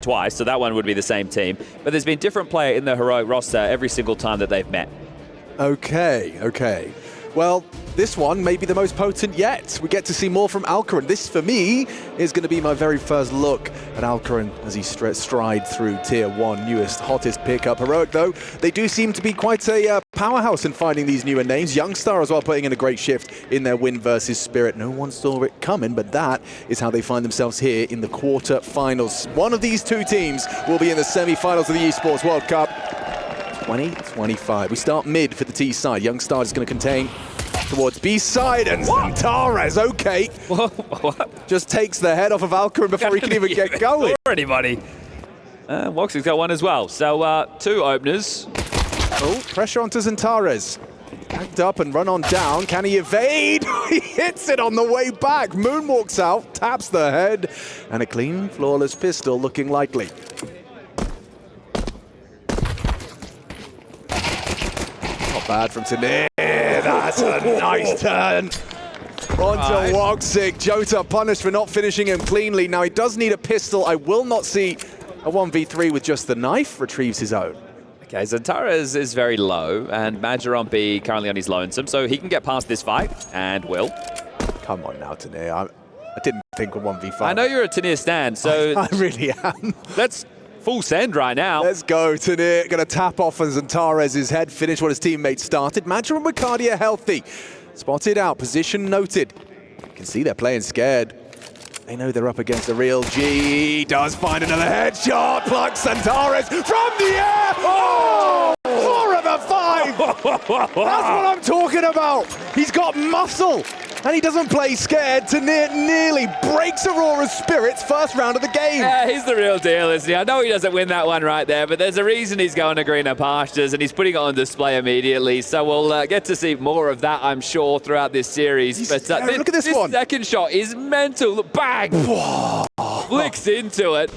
twice, so that one would be the same team. But there's been different player in the Heroic roster every single time that they've met. Okay. Well, this one may be the most potent yet. We get to see more from Alcaran. This, for me, is going to be my very first look at Alcaran as he stride through Tier 1, newest, hottest pickup. Heroic, though, they do seem to be quite a powerhouse in finding these newer names. Youngstar as well putting in a great shift in their win versus Spirit. No one saw it coming, but that is how they find themselves here in the quarterfinals. One of these two teams will be in the semi-finals of the Esports World Cup 2025. We start mid for the T side. Youngstar is going to contain towards B side, and Zantares, okay. What? Just takes the head off of Alcaran before he can even get going. Anybody. Woxic's got one as well. So two openers. Oh, pressure onto Zantares. Backed up and run on down. Can he evade? He hits it on the way back. Moonwalks out, taps the head, and a clean, flawless pistol looking likely. Not bad from Tanir. That's a nice turn. Onto Woxic. Jota punished for not finishing him cleanly. Now he does need a pistol. I will not see a 1v3 with just the knife. Retrieves his own. Okay, Zantares is very low, and Major on B currently on his lonesome, so he can get past this fight, and will. Come on now, Tanir. I didn't think a 1v5. I know you're a Tanir stan, so... I really am. Let's full send right now. Let's go, Tanir. Going to tap off on Zantares' head, finish what his teammates started. Major and Ricardia healthy. Spotted out, position noted. You can see they're playing scared. They know they're up against a real G. Does find another headshot. Plucks Zantares from the air. Oh! 4 of the 5. That's what I'm talking about. He's got muscle. And he doesn't play scared. Tanir nearly breaks Aurora's spirits first round of the game. Yeah, he's the real deal, isn't he? I know he doesn't win that one right there, but there's a reason he's going to greener pastures, and he's putting it on display immediately. So we'll get to see more of that, I'm sure, throughout this series. But look at this one. Second shot is mental. Look, bang! Flicks into it.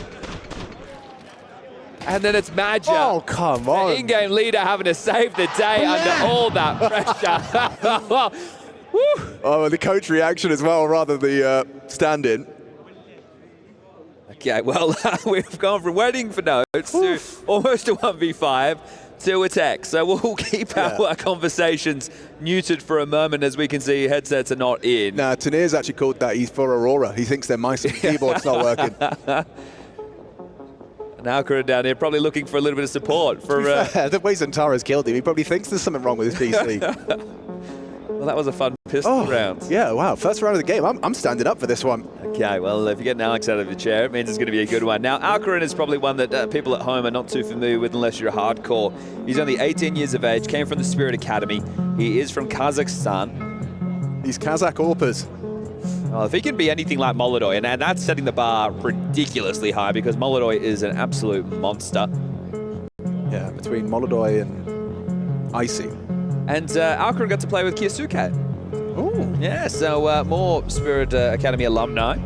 And then it's Major. Oh, come on. The in-game leader having to save the day under all that pressure. Woo. Oh, the coach reaction as well, rather the stand-in. Okay, well, we've gone from waiting for notes to almost a 1v5 to attack. So we'll keep our conversations muted for a moment, as we can see headsets are not in. Nah, Tanir's actually called that he's for Aurora. He thinks their mice and keyboard's not working. Now Alcaran down here probably looking for a little bit of support. For the way Zantares killed him, he probably thinks there's something wrong with his PC. Well, that was a fun pistol round. Yeah, wow. First round of the game. I'm standing up for this one. Okay, well, if you're getting Alex out of the chair, it means it's going to be a good one. Now, Alcaran is probably one that people at home are not too familiar with unless you're a hardcore. He's only 18 years of age, came from the Spirit Academy. He is from Kazakhstan. These Kazakh Orpas. Well, if he can be anything like Molodoi, and that's setting the bar ridiculously high, because Molodoi is an absolute monster. Yeah, between Molodoi and Icy. And Alcaran got to play with Kyosuke. Ooh. Yeah, so more Spirit Academy alumni.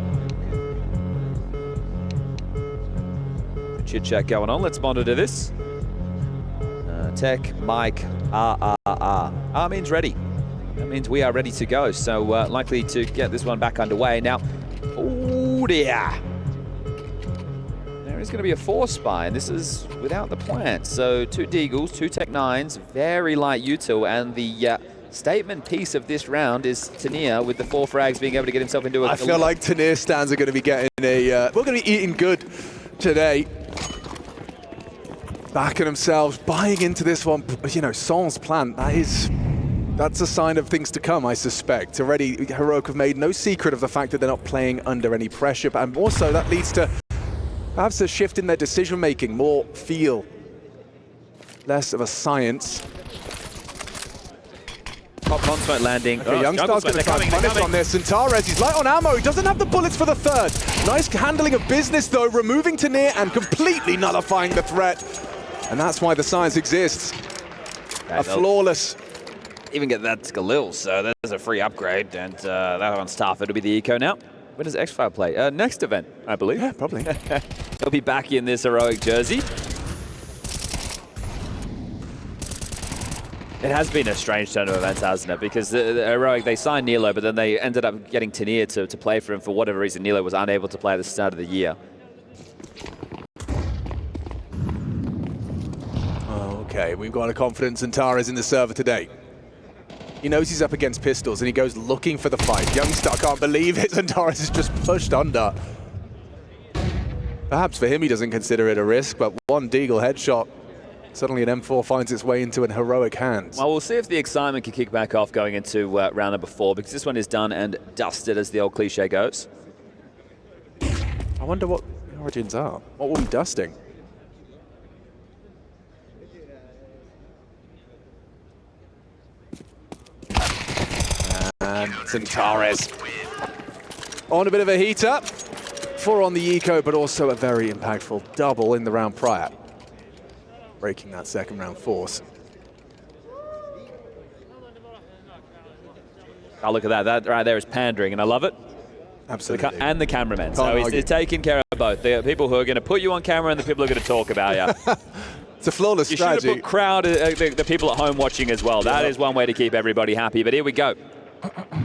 Chit-chat going on. Let's monitor this. Tech, Mike, R. R means ready. That means we are ready to go. So likely to get this one back underway. Now, oh dear. There is going to be a 4-spy, and this is without the plant. So 2 Deagles, 2 Tech 9s, very light util, and the statement piece of this round is Tanir with the 4 frags being able to get himself into a... I feel like Tanir stands are going to be getting a... we're going to be eating good today. Backing themselves, buying into this one. You know, Sans plant, that's a sign of things to come, I suspect. Already, Heroic have made no secret of the fact that they're not playing under any pressure, but also that leads to perhaps a shift in their decision-making, more feel, less of a science. Top constant landing. Okay, Youngstar's going to try and punish on this. Zantares, he's light on ammo. He doesn't have the bullets for the 3rd. Nice handling of business, though, removing Tanir and completely nullifying the threat. And that's why the science exists. A flawless. Even get that Galil, so there's a free upgrade, and that one's tough. It'll be the Eco now. When does X5 play? Next event, I believe. Yeah, probably. He'll be back in this Heroic jersey. It has been a strange turn of events, hasn't it? Because the Heroic, they signed Nilo, but then they ended up getting Tanir to play for him for whatever reason. Nilo was unable to play at the start of the year. Okay, we've got a confident Antares in the server today. He knows he's up against pistols and he goes looking for the fight. Youngstar can't believe it. Antares is just pushed under. Perhaps for him he doesn't consider it a risk, but one Deagle headshot. Suddenly an M4 finds its way into an heroic hands. Well, we'll see if the excitement can kick back off going into round number 4, because this one is done and dusted, as the old cliche goes. I wonder what the origins are. What will be dusting? And Antares on a bit of a heat up. 4 on the eco, but also a very impactful double in the round prior, breaking that second round force. Oh, look at that. That right there is pandering, and I love it. Absolutely. And the cameraman. So he's taking care of both. The people who are going to put you on camera and the people who are going to talk about you. It's a flawless strategy. You should have put crowd, the people at home watching as well. That is one way to keep everybody happy. But here we go.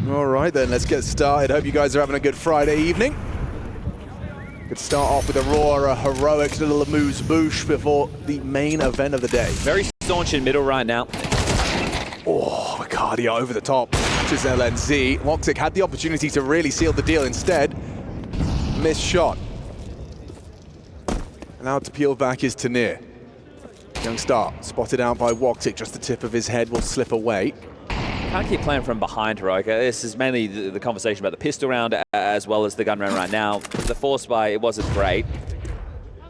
All right, then, let's get started. Hope you guys are having a good Friday evening. Could start off with Aurora, heroic little amuse-bouche before the main event of the day. Very staunch in middle right now. Oh, Cardia over the top, matches LNZ. Woxic had the opportunity to really seal the deal. Instead, missed shot. Allowed to peel back is Tanir. Youngstar spotted out by Woxic, just the tip of his head will slip away. Can't keep playing from behind, Heroic. This is mainly the conversation about the pistol round as well as the gun round right now. The force buy, it wasn't great.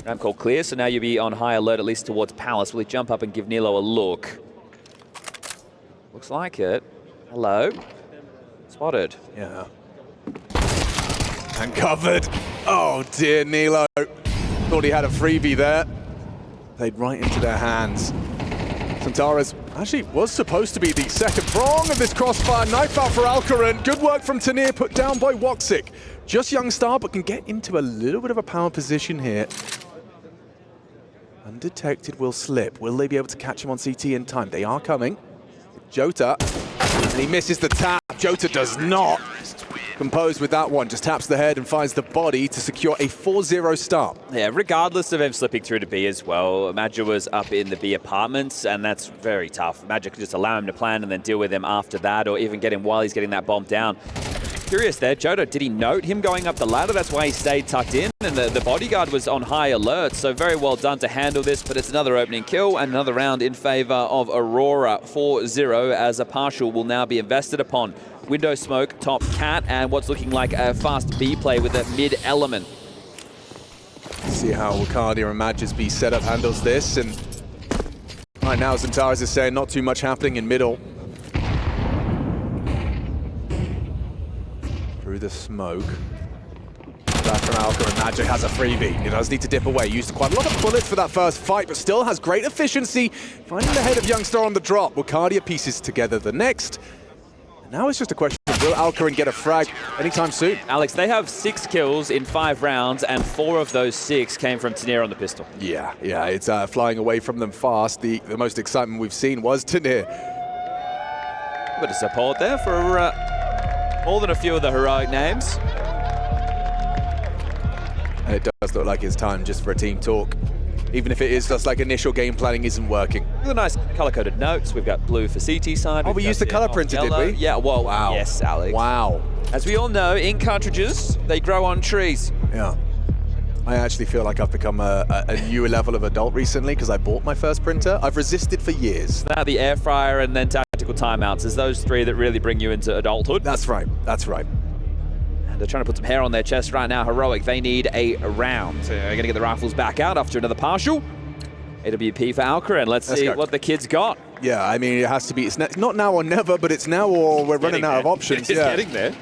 Ramp called clear, so now you'll be on high alert, at least towards Palace. Will he jump up and give Nilo a look? Looks like it. Hello. Spotted. Yeah. And covered. Oh dear, Nilo. Thought he had a freebie there. Played right into their hands. Antares actually was supposed to be the second prong of this crossfire. Knife out for Alcaran. Good work from Tanir, put down by Woxic. Just Youngstar, but can get into a little bit of a power position here. Undetected will slip. Will they be able to catch him on CT in time? They are coming. Jota, and he misses the tap. Jota does not compose with that one. Just taps the head and finds the body to secure a 4-0 start. Yeah, regardless of him slipping through to B as well, Magic was up in the B apartments, and that's very tough. Magic could just allow him to plan and then deal with him after that, or even get him while he's getting that bomb down. Curious there, Jota, did he note him going up the ladder? That's why he stayed tucked in, and the bodyguard was on high alert, so very well done to handle this, but it's another opening kill and another round in favor of Aurora. 4-0 as a partial will now be invested upon. Window smoke, top cat, and what's looking like a fast B play with a mid element. See how Wacardia and Magis B setup handles this, and right now Antares is saying not too much happening in middle. Through the smoke. Back from Alka, and Magic has a freebie. He does need to dip away. Used quite a lot of bullets for that first fight, but still has great efficiency. Finding the head of Youngstar on the drop. Wacardia pieces together the next. Now it's just a question of will Alcaran get a frag anytime soon? Alex, they have 6 kills in 5 rounds, and 4 of those 6 came from Tanir on the pistol. Yeah, it's flying away from them fast. The most excitement we've seen was Tanir. A bit of support there for more than a few of the heroic names. And it does look like it's time just for a team talk. Even if it is just like initial game planning isn't working. The nice color-coded notes. We've got blue for CT side. Oh, we used the color printer, did we? Yeah, well, wow. Yes, Alex. Wow. As we all know, ink cartridges, they grow on trees. Yeah. I actually feel like I've become a newer level of adult recently because I bought my first printer. I've resisted for years. Now the air fryer and then tactical timeouts. There's those 3 that really bring you into adulthood. That's right. That's right. They're trying to put some hair on their chest right now. Heroic, they need a round. So they're going to get the rifles back out after another partial. AWP for Alcaran. Let's see what the kids got. Yeah, I mean, it has to be. It's not now or never, but it's now or we're running out of options. It's getting there.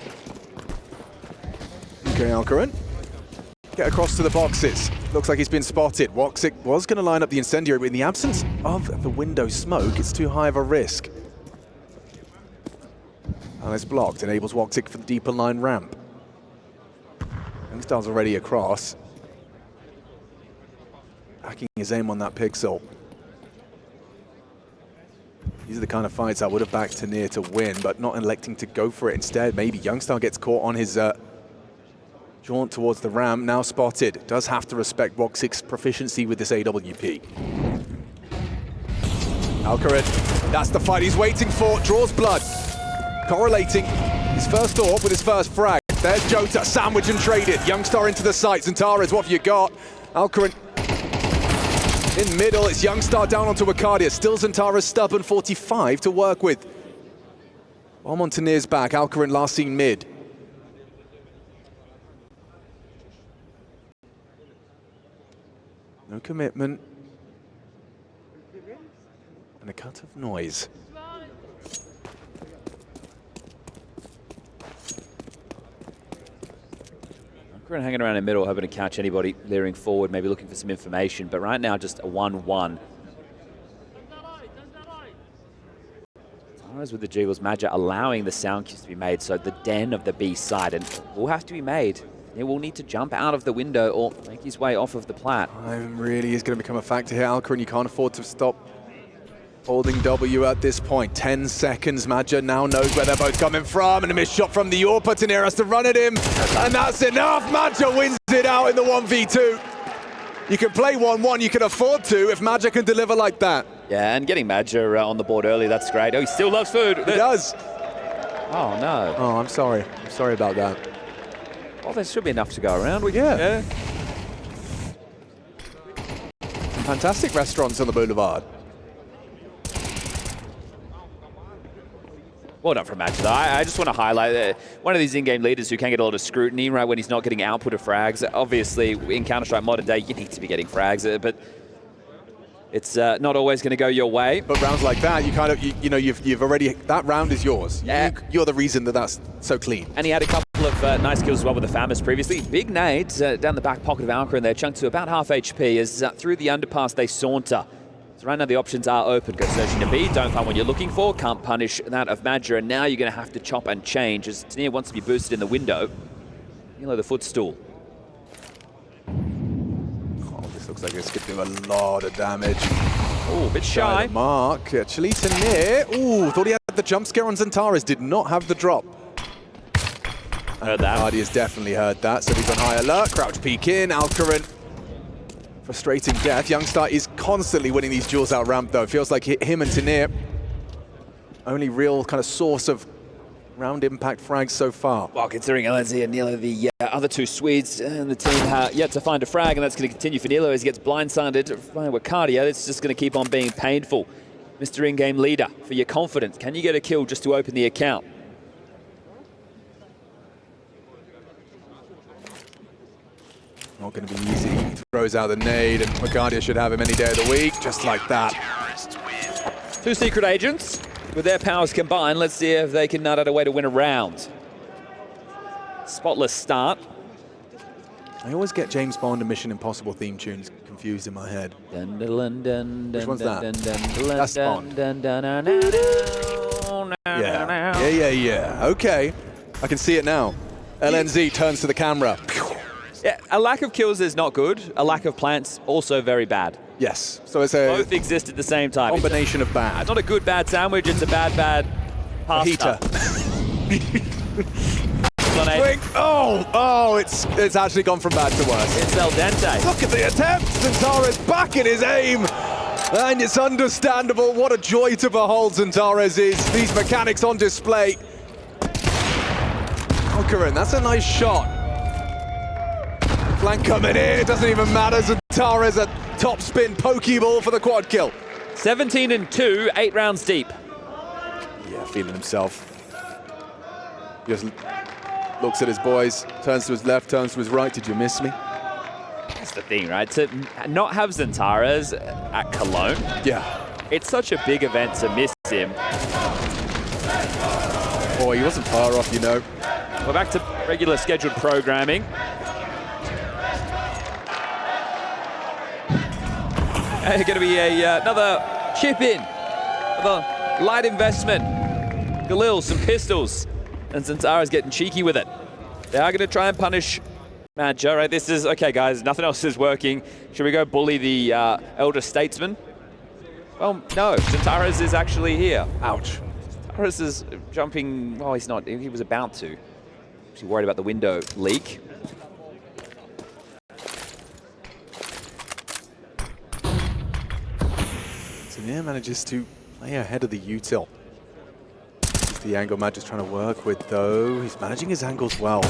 Okay, Alcaran. Get across to the boxes. Looks like he's been spotted. Woxic was going to line up the incendiary, but in the absence of the window smoke, it's too high of a risk. And it's blocked. Enables Woxic for the deeper line ramp. Youngstar's already across. Backing his aim on that pixel. These are the kind of fights I would have backed Tanir to win, but not electing to go for it instead. Maybe Youngstar gets caught on his jaunt towards the ramp, now spotted. Does have to respect Woxic's proficiency with this AWP. Alcaraz, that's the fight he's waiting for. Draws blood. Correlating his first thought with his first frag. There's Jota, sandwich and traded. Youngstar into the sights. Antares, what have you got? Alcaraz in middle. It's Youngstar down onto Acadia. Still Antares stubborn, 45 to work with. Bomb on Tanir's back. Alcaraz last seen mid. No commitment. And a cut of noise. Alcaraz hanging around in the middle, hoping to catch anybody leering forward, maybe looking for some information. But right now, just a 1-1. As with the jiggles, Madja allowing the sound cues to be made, so the den of the B side, and it will have to be made. He will need to jump out of the window or make his way off of the plat. Time really is going to become a factor here, Alcaraz, and you can't afford to stop holding W at this point. 10 seconds, Madja now knows where they're both coming from, and a missed shot from the Orpa. Tanir has to run at him, and that's enough. Madja wins it out in the 1v2. You can play 1-1, you can afford to if Madja can deliver like that. Yeah, and getting Madja on the board early, that's great. Oh, he still loves food. He does. Oh, no. Oh, I'm sorry. I'm sorry about that. Well, there should be enough to go around. Yeah. Fantastic restaurants on the Boulevard. Well done from Madja. I just want to highlight one of these in-game leaders who can get a lot of scrutiny, right, when he's not getting output of frags. Obviously, in Counter-Strike modern day, you need to be getting frags, but it's not always going to go your way. But rounds like that, you kind of, you've already, that round is yours. Yeah. You're the reason that that's so clean. And he had a couple of nice kills as well with the Famous previously. Big nades down the back pocket of Alcaraz there, chunked to about half HP as through the underpass they saunter. So right now the options are open. Go searching to B, don't find what you're looking for, can't punish that of Madja, and now you're going to have to chop and change as Tanir wants to be boosted in the window. The footstool. Looks like this could do a lot of damage. Oh, a bit shy. Mark, actually, Tanir. Ooh, thought he had the jump scare on Zantares, did not have the drop. Heard that. Hardy has definitely heard that, so he's on high alert. Crouch peek in, Alcaraz. Frustrating death. Youngstar is constantly winning these duels out ramp, though. It feels like him and Tanir, only real kind of source of round impact frags so far. Well, considering LNZ and Nilo, the other two Swedes and the team yet to find a frag, and that's going to continue for Nilo as he gets blindsided by Wakadia. It's just going to keep on being painful. Mr. In-game leader, for your confidence, can you get a kill just to open the account? Not going to be easy. He throws out the nade, and Wakadia should have him any day of the week, just like that. Two secret agents. With their powers combined, let's see if they can nut out a way to win a round. Spotless start. I always get James Bond and Mission Impossible theme tunes confused in my head. Which one's that? That's Bond. Yeah. Okay. I can see it now. LNZ turns to the camera. Yeah, a lack of kills is not good. A lack of plants, also very bad. Yes. So it's a both exist at the same time. Combination of bad. It's not a good bad sandwich, it's a bad pasta. Oh, it's actually gone from bad to worse. It's al dente. Look at the attempt. Zantares back in his aim. And it's understandable what a joy to behold Zantares is. These mechanics on display. Alcaraz, that's a nice shot. Flank coming in, it doesn't even matter. Zantares a top spin pokeball for the quad kill. 17-2, 8 rounds deep. Yeah, feeling himself. Just looks at his boys, turns to his left, turns to his right. Did you miss me? That's the thing, right? To not have Zantares at Cologne, yeah, it's such a big event to miss him. Boy, he wasn't far off, you know. We're back to regular scheduled programming. Going to be another chip in, another light investment. Galil, some pistols, and Zantares getting cheeky with it. They are going to try and punish Madja, right? This is, okay guys, nothing else is working. Should we go bully the elder statesman? Well, no, Zantares is actually here. Ouch. Zantares is jumping, well, he's not, he was about to. Actually worried about the window leak. Tanir manages to Way ahead of the util. The angle Mad just trying to work with, though. He's managing his angles well.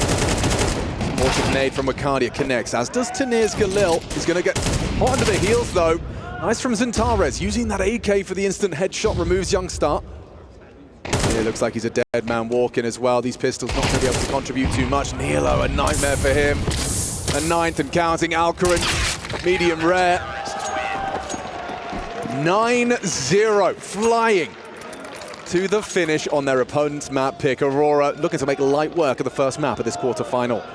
Mortar grenade from Wacardia connects, as does Tanir's Galil. He's going to get hot under the heels, though. Nice from Zentares, using that AK for the instant headshot, removes Youngstar. It looks like he's a dead man walking as well. These pistols not going to be able to contribute too much. Nilo, a nightmare for him. A 9th and counting. Alcaran, medium rare. 9-0, flying to the finish on their opponent's map pick. Aurora looking to make light work of the first map of this quarterfinal.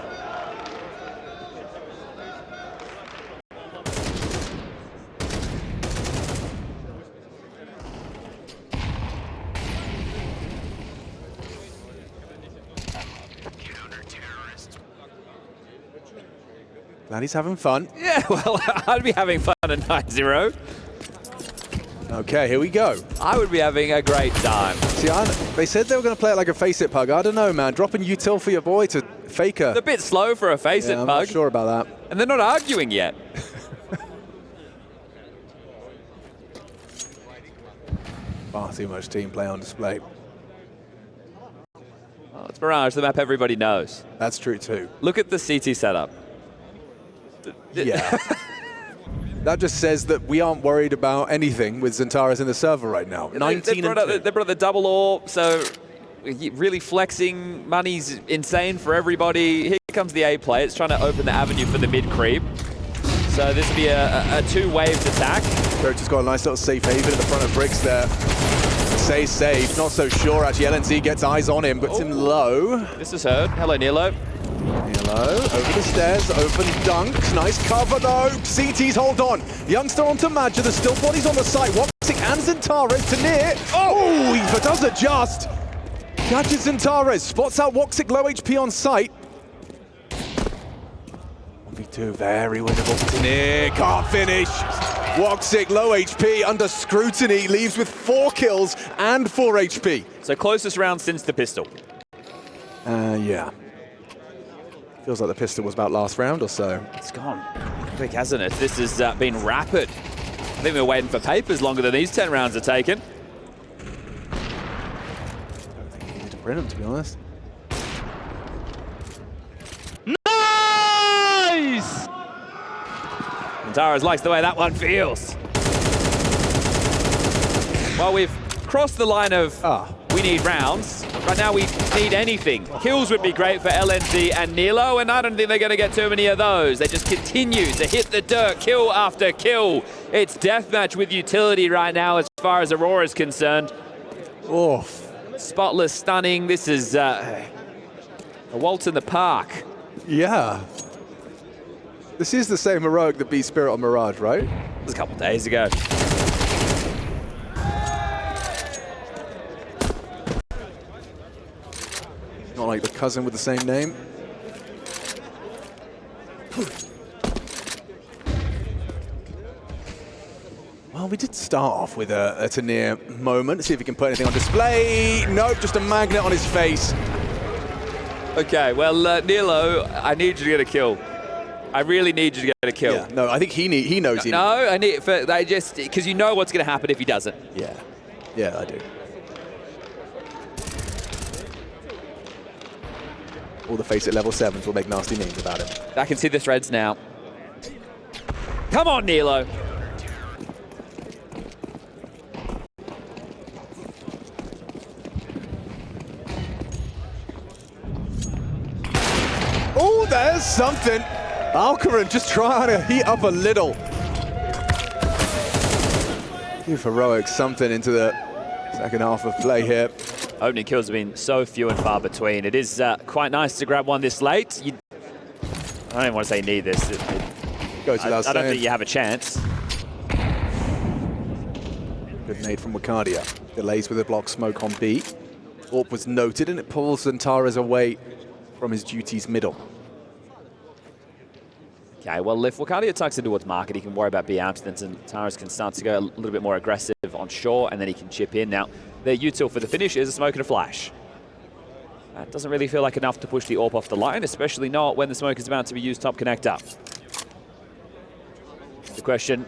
Glad he's having fun. Yeah, well, I'd be having fun at 9-0. Okay, here we go. I would be having a great time. See, they said they were going to play it like a face-it pug. I don't know, man. Dropping util for your boy to Faker. It's a bit slow for a face-it pug. I'm not sure about that. And they're not arguing yet. Far too much team play on display. Well, it's Mirage, the map everybody knows. That's true, too. Look at the CT setup. Yeah. That just says that we aren't worried about anything with Zentares in the server right now. 19 they brought out the double ore, so really flexing. Money's insane for everybody. Here comes the A play. It's trying to open the avenue for the mid creep. So this will be a two-waves attack. Coach has got a nice little safe haven at the front of bricks there. Say safe, not so sure actually. LNZ gets eyes on him, puts him low. This is heard. Hello, Nilo. Nilo, over the stairs, open dunks, nice cover though. CT's hold on. Youngster onto Madja, there's still bodies on the site. Woxic and Zentares to near. Oh, he does adjust. Catches Zentares, spots out Woxic, low HP on site. 1v2, very winnable. To near, can't finish. Woxic, low HP, under scrutiny, leaves with 4 kills and 4 HP. So closest round since the pistol. Yeah. Feels like the pistol was about last round or so. It's gone quick, hasn't it? This has been rapid. I think we're waiting for papers longer than these 10 rounds are taken. I don't think you need to print them, to be honest. Nice! Zentares likes the way that one feels. Well, we've crossed the line of we need rounds. Right now we need anything. Kills would be great for LNZ and Nilo, and I don't think they're going to get too many of those. They just continue to hit the dirt, kill after kill. It's deathmatch with utility right now as far as Aurora is concerned. Oh. Spotless, stunning. This is a waltz in the park. Yeah. This is the same heroic that beat Spirit on Mirage, right? It was a couple days ago. Not like the cousin with the same name. Well, we did start off with a Tanir moment. See if he can put anything on display. Nope, just a magnet on his face. Okay, well, Nilo, I need you to get a kill. I really need you to get a kill. Yeah, no, I think he knows he No, I need because you know what's going to happen if he doesn't. Yeah, yeah, I do. All the face at level 7s will make nasty memes about him. I can see the threads now. Come on, Nilo. Oh, there's something. Alcaran just trying to heat up a little. Give Heroic something into the second half of play here. Opening kills have been so few and far between. It is quite nice to grab one this late. I don't even want to say need this. I don't think you have a chance. Good nade from Wacardia. Delays with a block smoke on B. AWP was noted and it pulls Zentares away from his duties middle. Okay, well, if Wacardia tucks into what's market, he can worry about B out, then Zentares can start to go a little bit more aggressive on shore, and then he can chip in. Now, their util for the finish is a smoke and a flash. That doesn't really feel like enough to push the AWP off the line, especially not when the smoke is about to be used top connector. The question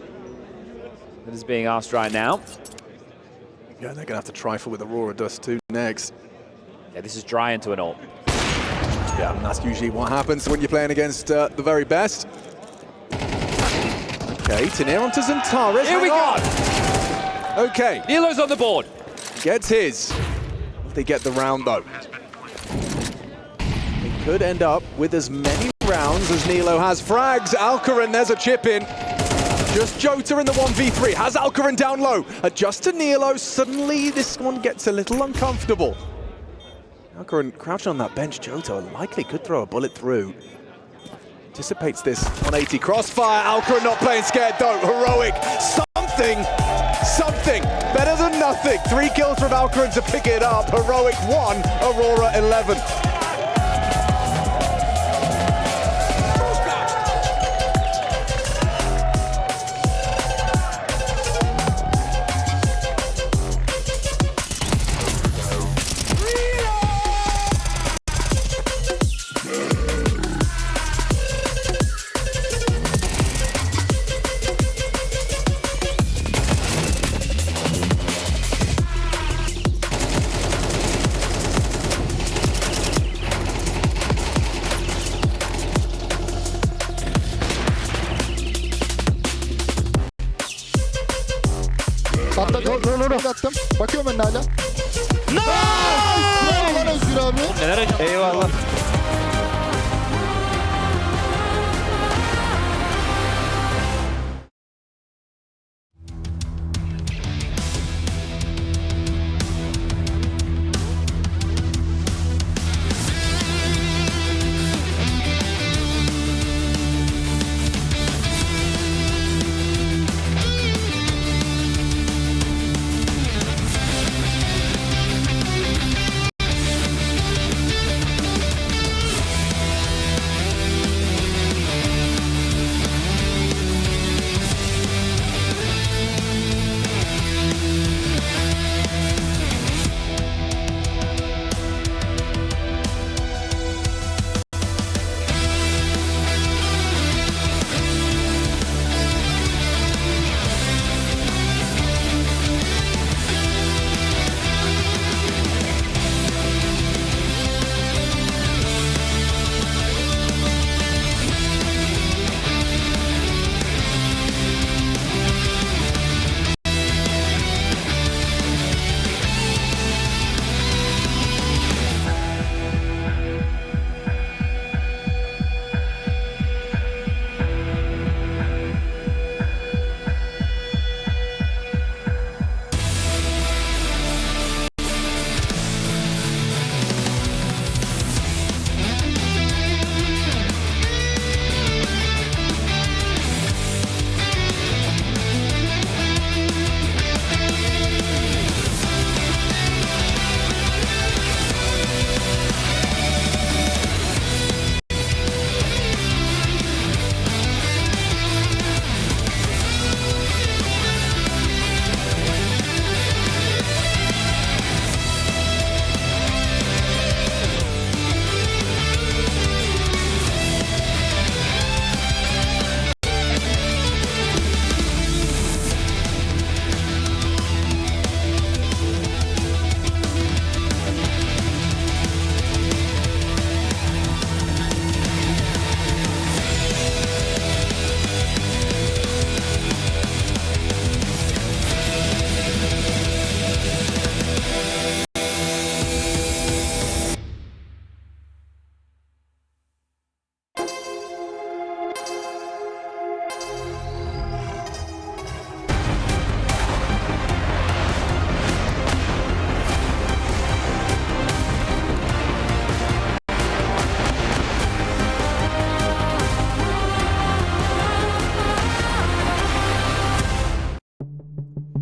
that is being asked right now. Yeah, they're going to have to trifle with Aurora Dust too next. Yeah, this is dry into an AWP. Yeah, and that's usually what happens when you're playing against the very best. Okay, Tanir onto Zantares. Here we go! Okay. Nilo's on the board. Gets his. They get the round though. They could end up with as many rounds as Nilo has frags. Alcaran, there's a chip in. Just Jota in the 1v3. Has Alcaran down low. Adjust to Nilo. Suddenly this one gets a little uncomfortable. Alcaran crouching on that bench. Jota likely could throw a bullet through. Anticipates this 180 crossfire. Alcaran not playing scared though. Heroic. Something. Better than nothing. 3 kills from Alcaran to pick it up. Heroic 1, Aurora 11. Attım. Bakıyorum önüne hala. Nice! Lan Özgür abi. Neler acaba? Eyvallah.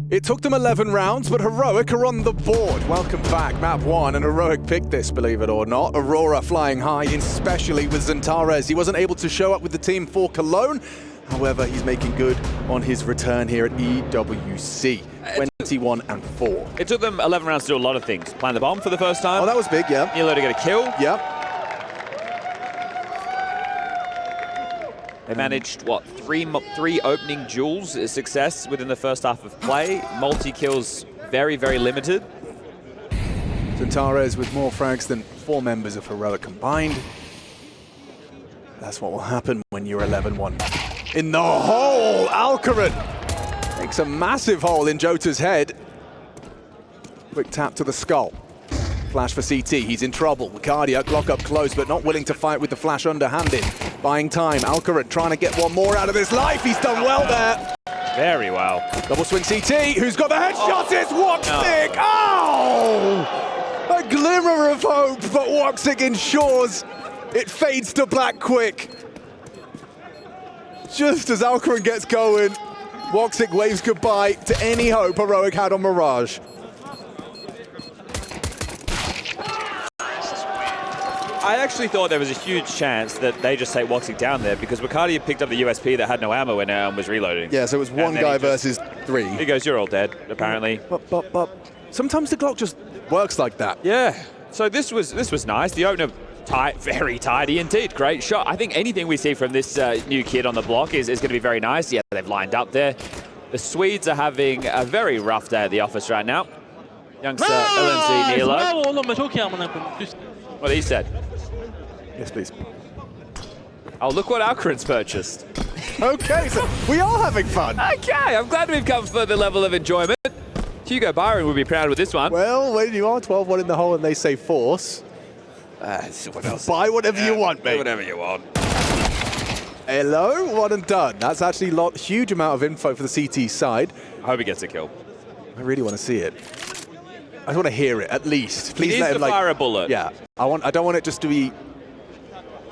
It took them 11 rounds, but Heroic are on the board. Welcome back, map 1, and Heroic picked this, believe it or not. Aurora flying high, especially with Zantares. He wasn't able to show up with the team for Cologne. However, he's making good on his return here at EWC. 21-4. It took them 11 rounds to do a lot of things. Plant the bomb for the first time. Oh, that was big, yeah. Nilo to get a kill. Yep. They managed, what, three opening duels, success within the first half of play. Multi-kills very, very limited. Zantares with more frags than 4 members of Heroic combined. That's what will happen when you're 11-1. In the hole, Alcaran makes a massive hole in Jota's head. Quick tap to the skull. Flash for CT, he's in trouble. Cardia, Glock up close, but not willing to fight with the flash underhanded. Buying time, Alcaran trying to get one more out of his life. He's done well there. Very well. Double swing CT, who's got the headshot? It's Woxic! Oh! A glimmer of hope, but Woxic ensures it fades to black quick. Just as Alcaran gets going, Woxic waves goodbye to any hope Heroic had on Mirage. I actually thought there was a huge chance that they just take Woxic down there because Bacardi picked up the USP that had no ammo in it and was reloading. Yeah, so it was one guy versus 3. He goes, you're all dead, apparently. But sometimes the Glock just works like that. Yeah, so this was nice. The opener, very tidy indeed. Great shot. I think anything we see from this new kid on the block is going to be very nice. Yeah, they've lined up there. The Swedes are having a very rough day at the office right now. Youngster LNC Nilo. What he said. Yes, please. Oh, look what Alcaran's purchased. Okay, so we are having fun. Okay, I'm glad we've come for the level of enjoyment. Hugo Byron would be proud with this one. Well, when you are 12-1 in the hole and they say force, What else? buy whatever you want, mate. Whatever you want. Hello, one and done. That's actually a huge amount of info for the CT side. I hope he gets a kill. I really want to see it. I just want to hear it, at least. Please He let needs him, to fire a bullet. Yeah, I don't want it just to be...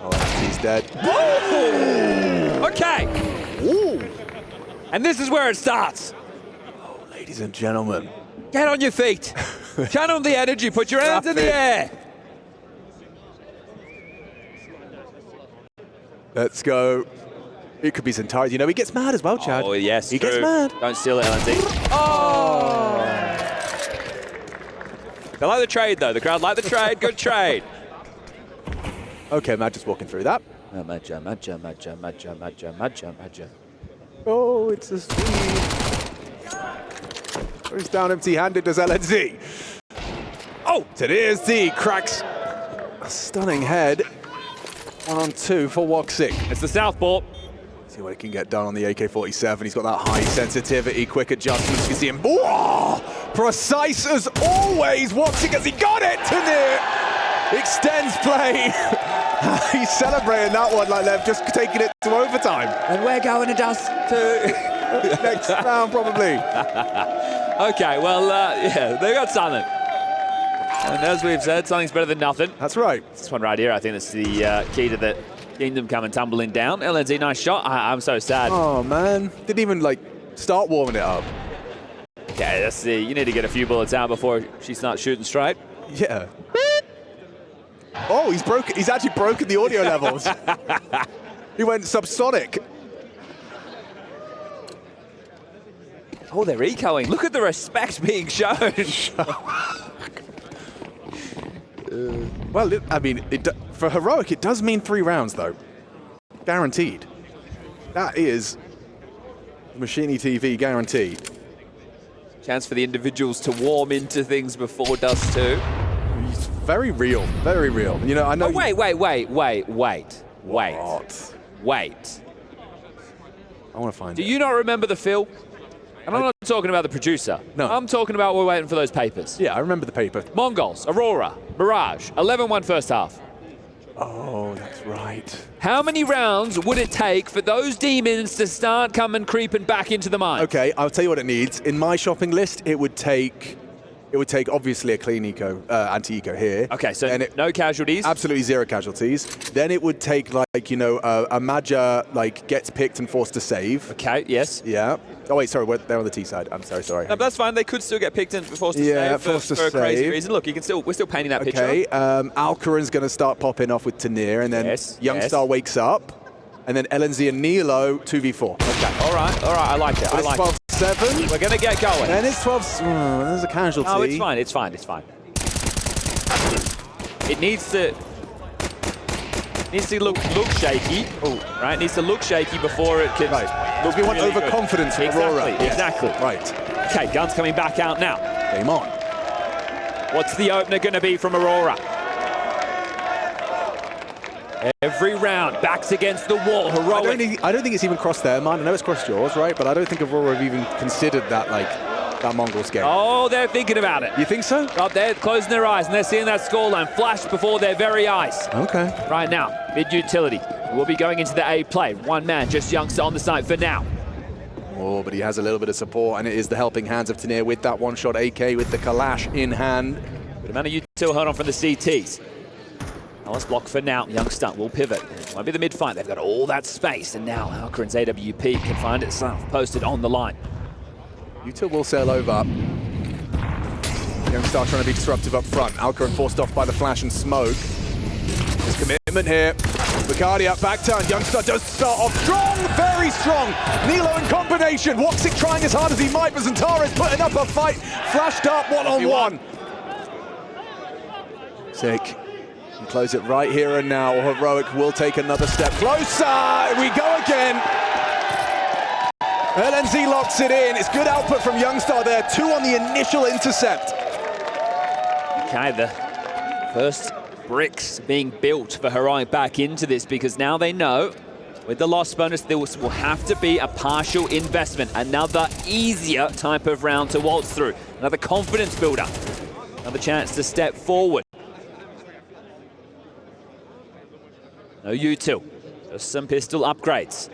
Oh, he's dead. Okay. Ooh. And this is where it starts. Oh, ladies and gentlemen. Get on your feet. Channel the energy. Put your hands in the air. Let's go. It could be Zantares. You know, he gets mad as well, Chad. Oh, yes, He true. gets mad. Don't steal it, LNC. Oh! They like the trade, though. The crowd like the trade. Good trade. Okay, Matt just walking through that. Maja. Oh, it's a Swede. Goes down empty-handed, does LNZ. Oh, Tadeusz D cracks a stunning head. 1-on-2 for Woxic. It's the southpaw. See what he can get done on the AK-47. He's got that high sensitivity, quick adjustments. You can see him. Whoa! Precise as always. Woxic, has he got it? Tanir extends play. He's celebrating that one like they've just taken it to overtime. And we're going to dust to next round, probably. Okay, well, yeah, they got something. And as we've said, something's better than nothing. That's right. This one right here, I think that's the key to the kingdom coming tumbling down. LNZ, nice shot. I'm so sad. Oh, man. Didn't even, like, start warming it up. Yeah, that's the, you need to get a few bullets out before she starts shooting straight. Yeah. Oh, he's actually broken the audio levels. He went subsonic. Oh, they're ecoing. Look at the respect being shown. Well, I mean, for Heroic, it does mean 3 rounds, though. Guaranteed. That is Machini TV guaranteed. Chance for the individuals to warm into things before Dust 2. It's very real, very real. You know, I know. Oh, wait. What? Wait. I want to find Do it. you not remember the fill? And I'm not talking about the producer. No. I'm talking about we're waiting for those papers. Yeah, I remember the paper. Mongols, Aurora, Mirage, 11-1 first half. Oh, that's right. How many rounds would it take for those demons to start coming creeping back into the mine? Okay, I'll tell you what it needs. In my shopping list, it would take obviously a clean eco, anti-eco here. Okay, so and no casualties? Absolutely 0 casualties. Then it would take, like, you know, a Maja, like, gets picked and forced to save. Okay, yes. Yeah. Oh, wait, sorry, they're on the T side. I'm sorry. No, but that's fine. They could still get picked and forced to Yeah, save forced to for a crazy save. reason. Look, we're still painting that picture. Okay, Alcaran's going to start popping off with Tanir, and then Youngstar wakes up, and then LNZ and Nilo 2v4. Okay. All right, I like it. I like it. 12-7. We're going to get going. And it's 12. There's a casualty. Oh, it's fine. It needs to look shaky. Oh, right. It needs to look shaky before it can. Right. Because we want really overconfidence from exactly, Aurora. Exactly. Right. Okay, guns coming back out now. Game on. What's the opener going to be from Aurora? Every round, backs against the wall, heroic. I don't think it's even crossed their mind. I know it's crossed yours, right? But I don't think Aurora have even considered that, like, that Mongols game. Oh, they're thinking about it. You think so? Oh, they're closing their eyes and they're seeing that scoreline flash before their very eyes. Okay. Right now, mid-utility. We'll be going into the A play. One man, just Youngster on the site for now. Oh, but he has a little bit of support, and it is the helping hands of Tanir with that one-shot AK with the Kalash in hand. Good amount of util held on from the CTs. Alice block for now. Youngster will pivot. Might be the mid-fight. They've got all that space, and now Alcaran's AWP can find itself posted on the line. Util will sail over. Youngstar trying to be disruptive up front. Alcaran forced off by the flash and smoke. There's commitment here. Bacardi up back turn. Youngstar does start off strong, very strong. Nilo in combination. Woxic trying as hard as he might, but Zantara's putting up a fight. Flashed up one-on-one. Sick. And close it right here and now. Heroic will take another step closer. Here we go again. LNZ locks it in. It's good output from Youngstar there. 2 on the initial intercept. Okay, the first bricks being built for Heroic back into this, because now they know with the loss bonus there will have to be a partial investment. Another easier type of round to waltz through. Another confidence builder. Another chance to step forward. No util, just some pistol upgrades.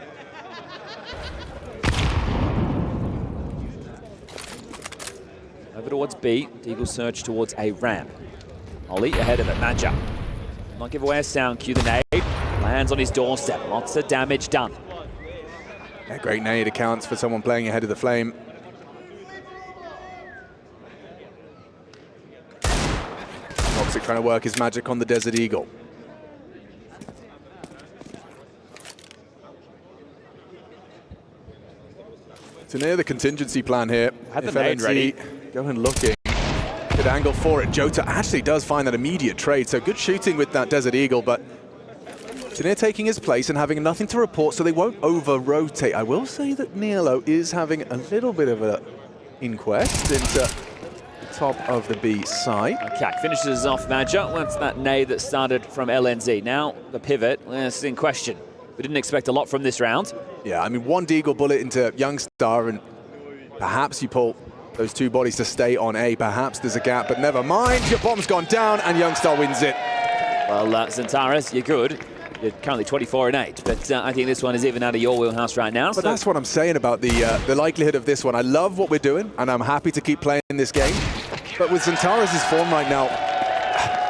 Over towards B, Deagle surge towards a ramp. Ollie ahead of it, Madja. Not give away a sound cue, the nade. Lands on his doorstep, lots of damage done. Yeah, great nade accounts for someone playing ahead of the flame. Woxic trying to work his magic on the Desert Eagle. So near the contingency plan here. Had the nade ready. Go and looking. Good angle for it. Jota actually does find that immediate trade, so good shooting with that Desert Eagle, but Tanir taking his place and having nothing to report, so they won't over-rotate. I will say that Nilo is having a little bit of an inquest into the top of the B site. Okay, finishes off Madja. That's that nade that started from LNZ. Now the pivot, it's in question. We didn't expect a lot from this round. Yeah, I mean, one Deagle bullet into Youngstar, and perhaps you pull those 2 bodies to stay on A. Perhaps there's a gap, but never mind. Your bomb's gone down, and Youngstar wins it. Well, Zantares, you're good. You're currently 24-8, but I think this one is even out of your wheelhouse right now. But that's what I'm saying about the likelihood of this one. I love what we're doing, and I'm happy to keep playing this game. But with Zantares' form right now,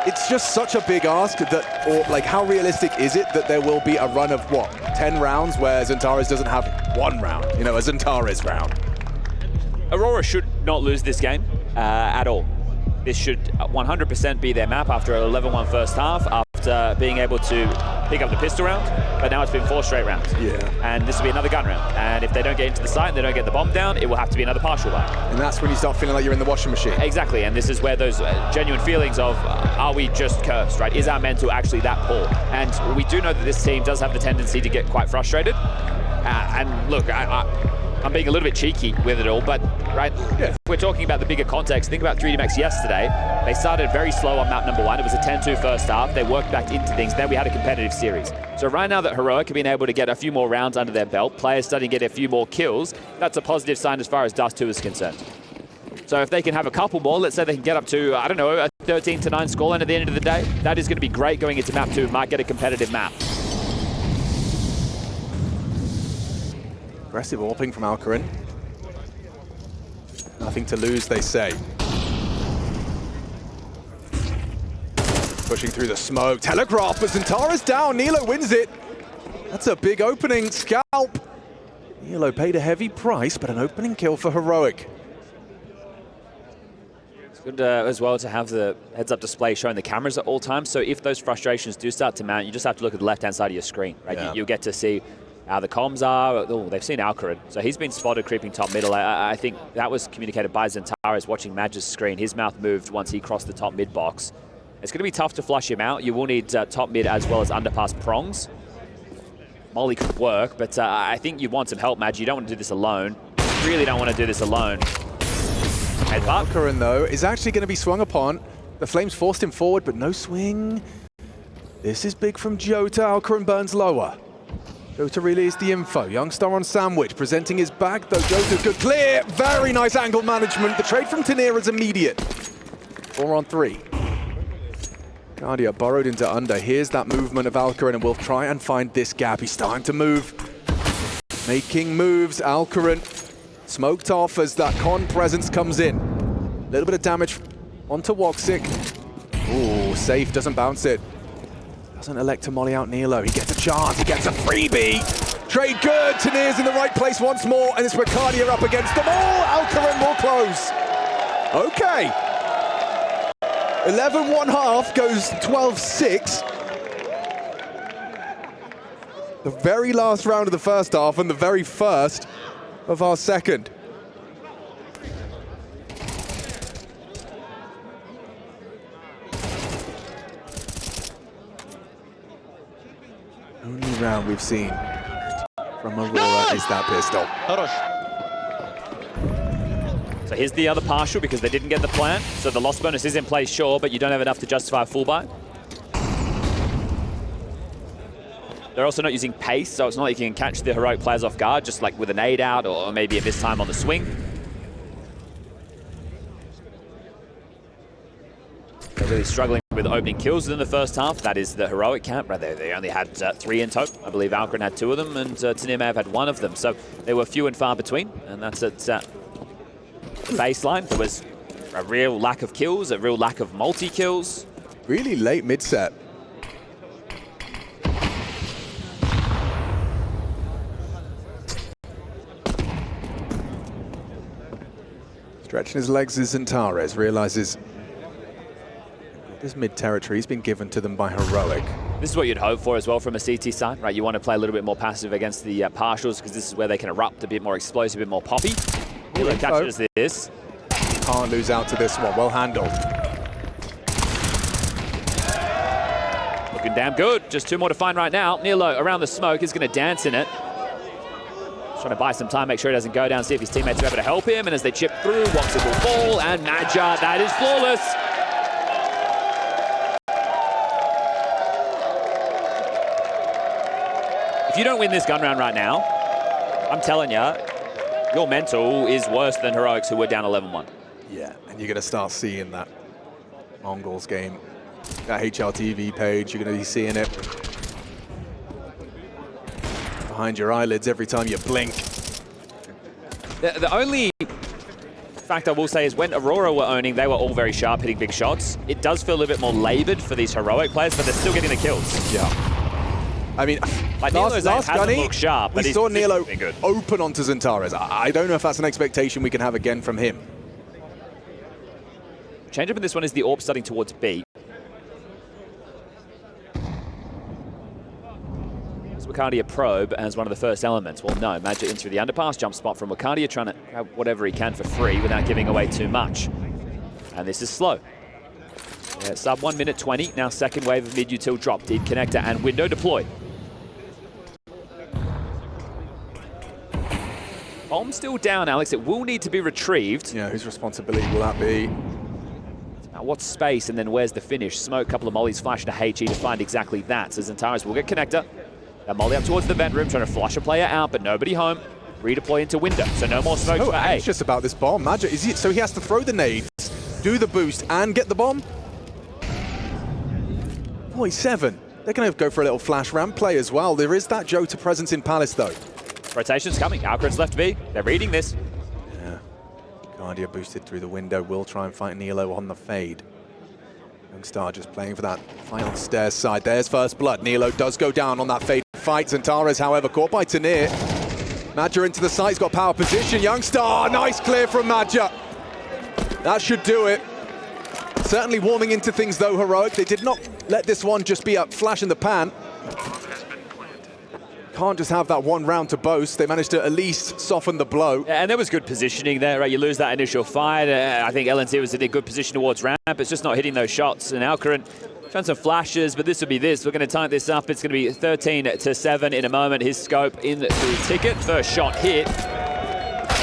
it's just such a big ask that, or like, how realistic is it that there will be a run of, what, 10 rounds where Zantares doesn't have 1 round, you know, a Zantares round? Aurora should not lose this game at all. This should 100% be their map after an 11-1 first half, after being able to pick up the pistol round, but now it's been 4 straight rounds. Yeah. And this will be another gun round. And if they don't get into the site and they don't get the bomb down, it will have to be another partial one. And that's when you start feeling like you're in the washing machine. Exactly, and this is where those genuine feelings of, are we just cursed, right? Is our mental actually that poor? And we do know that this team does have the tendency to get quite frustrated. And look, I'm being a little bit cheeky with it all, but right, if we're talking about the bigger context, think about 3D Max yesterday. They started very slow on map number 1. It was a 10-2 first half. They worked back into things. Then we had a competitive series. So right now that Heroic have been able to get a few more rounds under their belt, players starting to get a few more kills, that's a positive sign as far as Dust 2 is concerned. So if they can have a couple more, let's say they can get up to, I don't know, a 13-9 scoreline at the end of the day, that is going to be great going into map 2. Might get a competitive map. Aggressive AWPing from Alcaran. Nothing to lose, they say. Pushing through the smoke. Telegraph, but Zantara's down. Nilo wins it. That's a big opening. Scalp. Nilo paid a heavy price, but an opening kill for Heroic. It's good as well to have the heads-up display showing the cameras at all times. So if those frustrations do start to mount, you just have to look at the left-hand side of your screen, right? Yeah. You'll get to see how the comms are. Oh, they've seen Alcaran. So he's been spotted creeping top middle. I think that was communicated by Zantares watching Madge's screen. His mouth moved once he crossed the top mid box. It's going to be tough to flush him out. You will need top mid as well as underpass prongs. Molly could work, but I think you want some help, Madge. You don't want to do this alone. You really don't want to do this alone. Headbutt. Alcaran, though, is actually going to be swung upon. The Flames forced him forward, but no swing. This is big from Jota. Alcaran burns lower. Jota relays the info. Youngstar on sandwich, presenting his back, though Jota's good. Clear! Very nice angle management. The trade from Tanir is immediate. 4 on 3. Guardia burrowed into under. Here's that movement of Alcaran, and we'll try and find this gap. He's starting to move. Making moves. Alcaran smoked off as that con presence comes in. A little bit of damage onto Woxic. Ooh, safe, doesn't bounce it. Doesn't elect to molly out Nilo. He gets a chance, he gets a freebie. Trade good, Tanir's in the right place once more, and it's Ricardia up against them all. Alcaran will close. Okay. 11-1/2 goes 12-6. The very last round of the first half and the very first of our second. Only round we've seen from Aurora is that pistol. So here's the other partial because they didn't get the plant. So the loss bonus is in place, sure, but you don't have enough to justify a full buy. They're also not using pace, so it's not like you can catch the heroic players off guard, just like with a nade out or maybe at this time on the swing. They're really struggling with opening kills in the first half. That is the heroic camp. Right there, they only had 3 in total. I believe Alcaran had 2 of them, and Tanir may have had 1 of them. So they were few and far between, and that's at the baseline. There was a real lack of kills, a real lack of multi-kills. Really late mid-set. Stretching his legs is Antares, realizes this mid-territory has been given to them by Heroic. This is what you'd hope for as well from a CT side, right? You want to play a little bit more passive against the partials because this is where they can erupt, a bit more explosive, a bit more poppy. Nilo catches this. Can't lose out to this one, well handled. Looking damn good, just 2 more to find right now. Nilo around the smoke is going to dance in it. Trying to buy some time, make sure he doesn't go down, see if his teammates are able to help him. And as they chip through, Woxic will fall, and Madja, that is flawless. If you don't win this gun round right now, I'm telling you, your mental is worse than Heroics who were down 11-1. Yeah, and you're going to start seeing that Mongols game. That HRTV page, you're going to be seeing it behind your eyelids every time you blink. The only fact I will say is when Aurora were owning, they were all very sharp, hitting big shots. It does feel a little bit more labored for these heroic players, but they're still getting the kills. Yeah. I mean, like last Gunny, look sharp, but we saw Nilo open onto Zantares. I don't know if that's an expectation we can have again from him. Change up in this one is the AWP starting towards B. Wakardia probe as one of the first elements. Well, no, Madja in through the underpass, jump spot from Wakardia, trying to grab whatever he can for free without giving away too much. And this is slow. Yeah, sub 1 minute 20, now second wave of mid-util drop, deep connector and window deployed. Bomb still down, Alex. It will need to be retrieved. Yeah, whose responsibility will that be? Now, what space and then where's the finish? Smoke, couple of mollies, flash to HE to find exactly that. So Zantares will get connector. Now molly up towards the vent room, trying to flush a player out, but nobody home. Redeploy into window, so no more smokes for A. It's just about this bomb. Madja, so he has to throw the nades, do the boost, and get the bomb? Boy, 7. They're going to go for a little flash ramp play as well. There is that Jota presence in Palace, though. Rotation's coming. Alcaran's left B. They're reading this. Yeah. Guardia boosted through the window. Will try and fight Nilo on the fade. Youngstar just playing for that final stairs side. There's first blood. Nilo does go down on that fade fight. Zantares, however, caught by Tanir. Madja into the site. He's got power position. Youngstar, nice clear from Madja. That should do it. Certainly warming into things, though, Heroic. They did not let this one just be a flash in the pan. Can't just have that one round to boast. They managed to at least soften the blow. Yeah, and there was good positioning there, right? You lose that initial fight. I think LNT was in a good position towards ramp. It's just not hitting those shots. And Alcaran trying some flashes, but this will be this. We're going to tighten this up. It's going to be 13-7 in a moment. His scope in the ticket. First shot hit.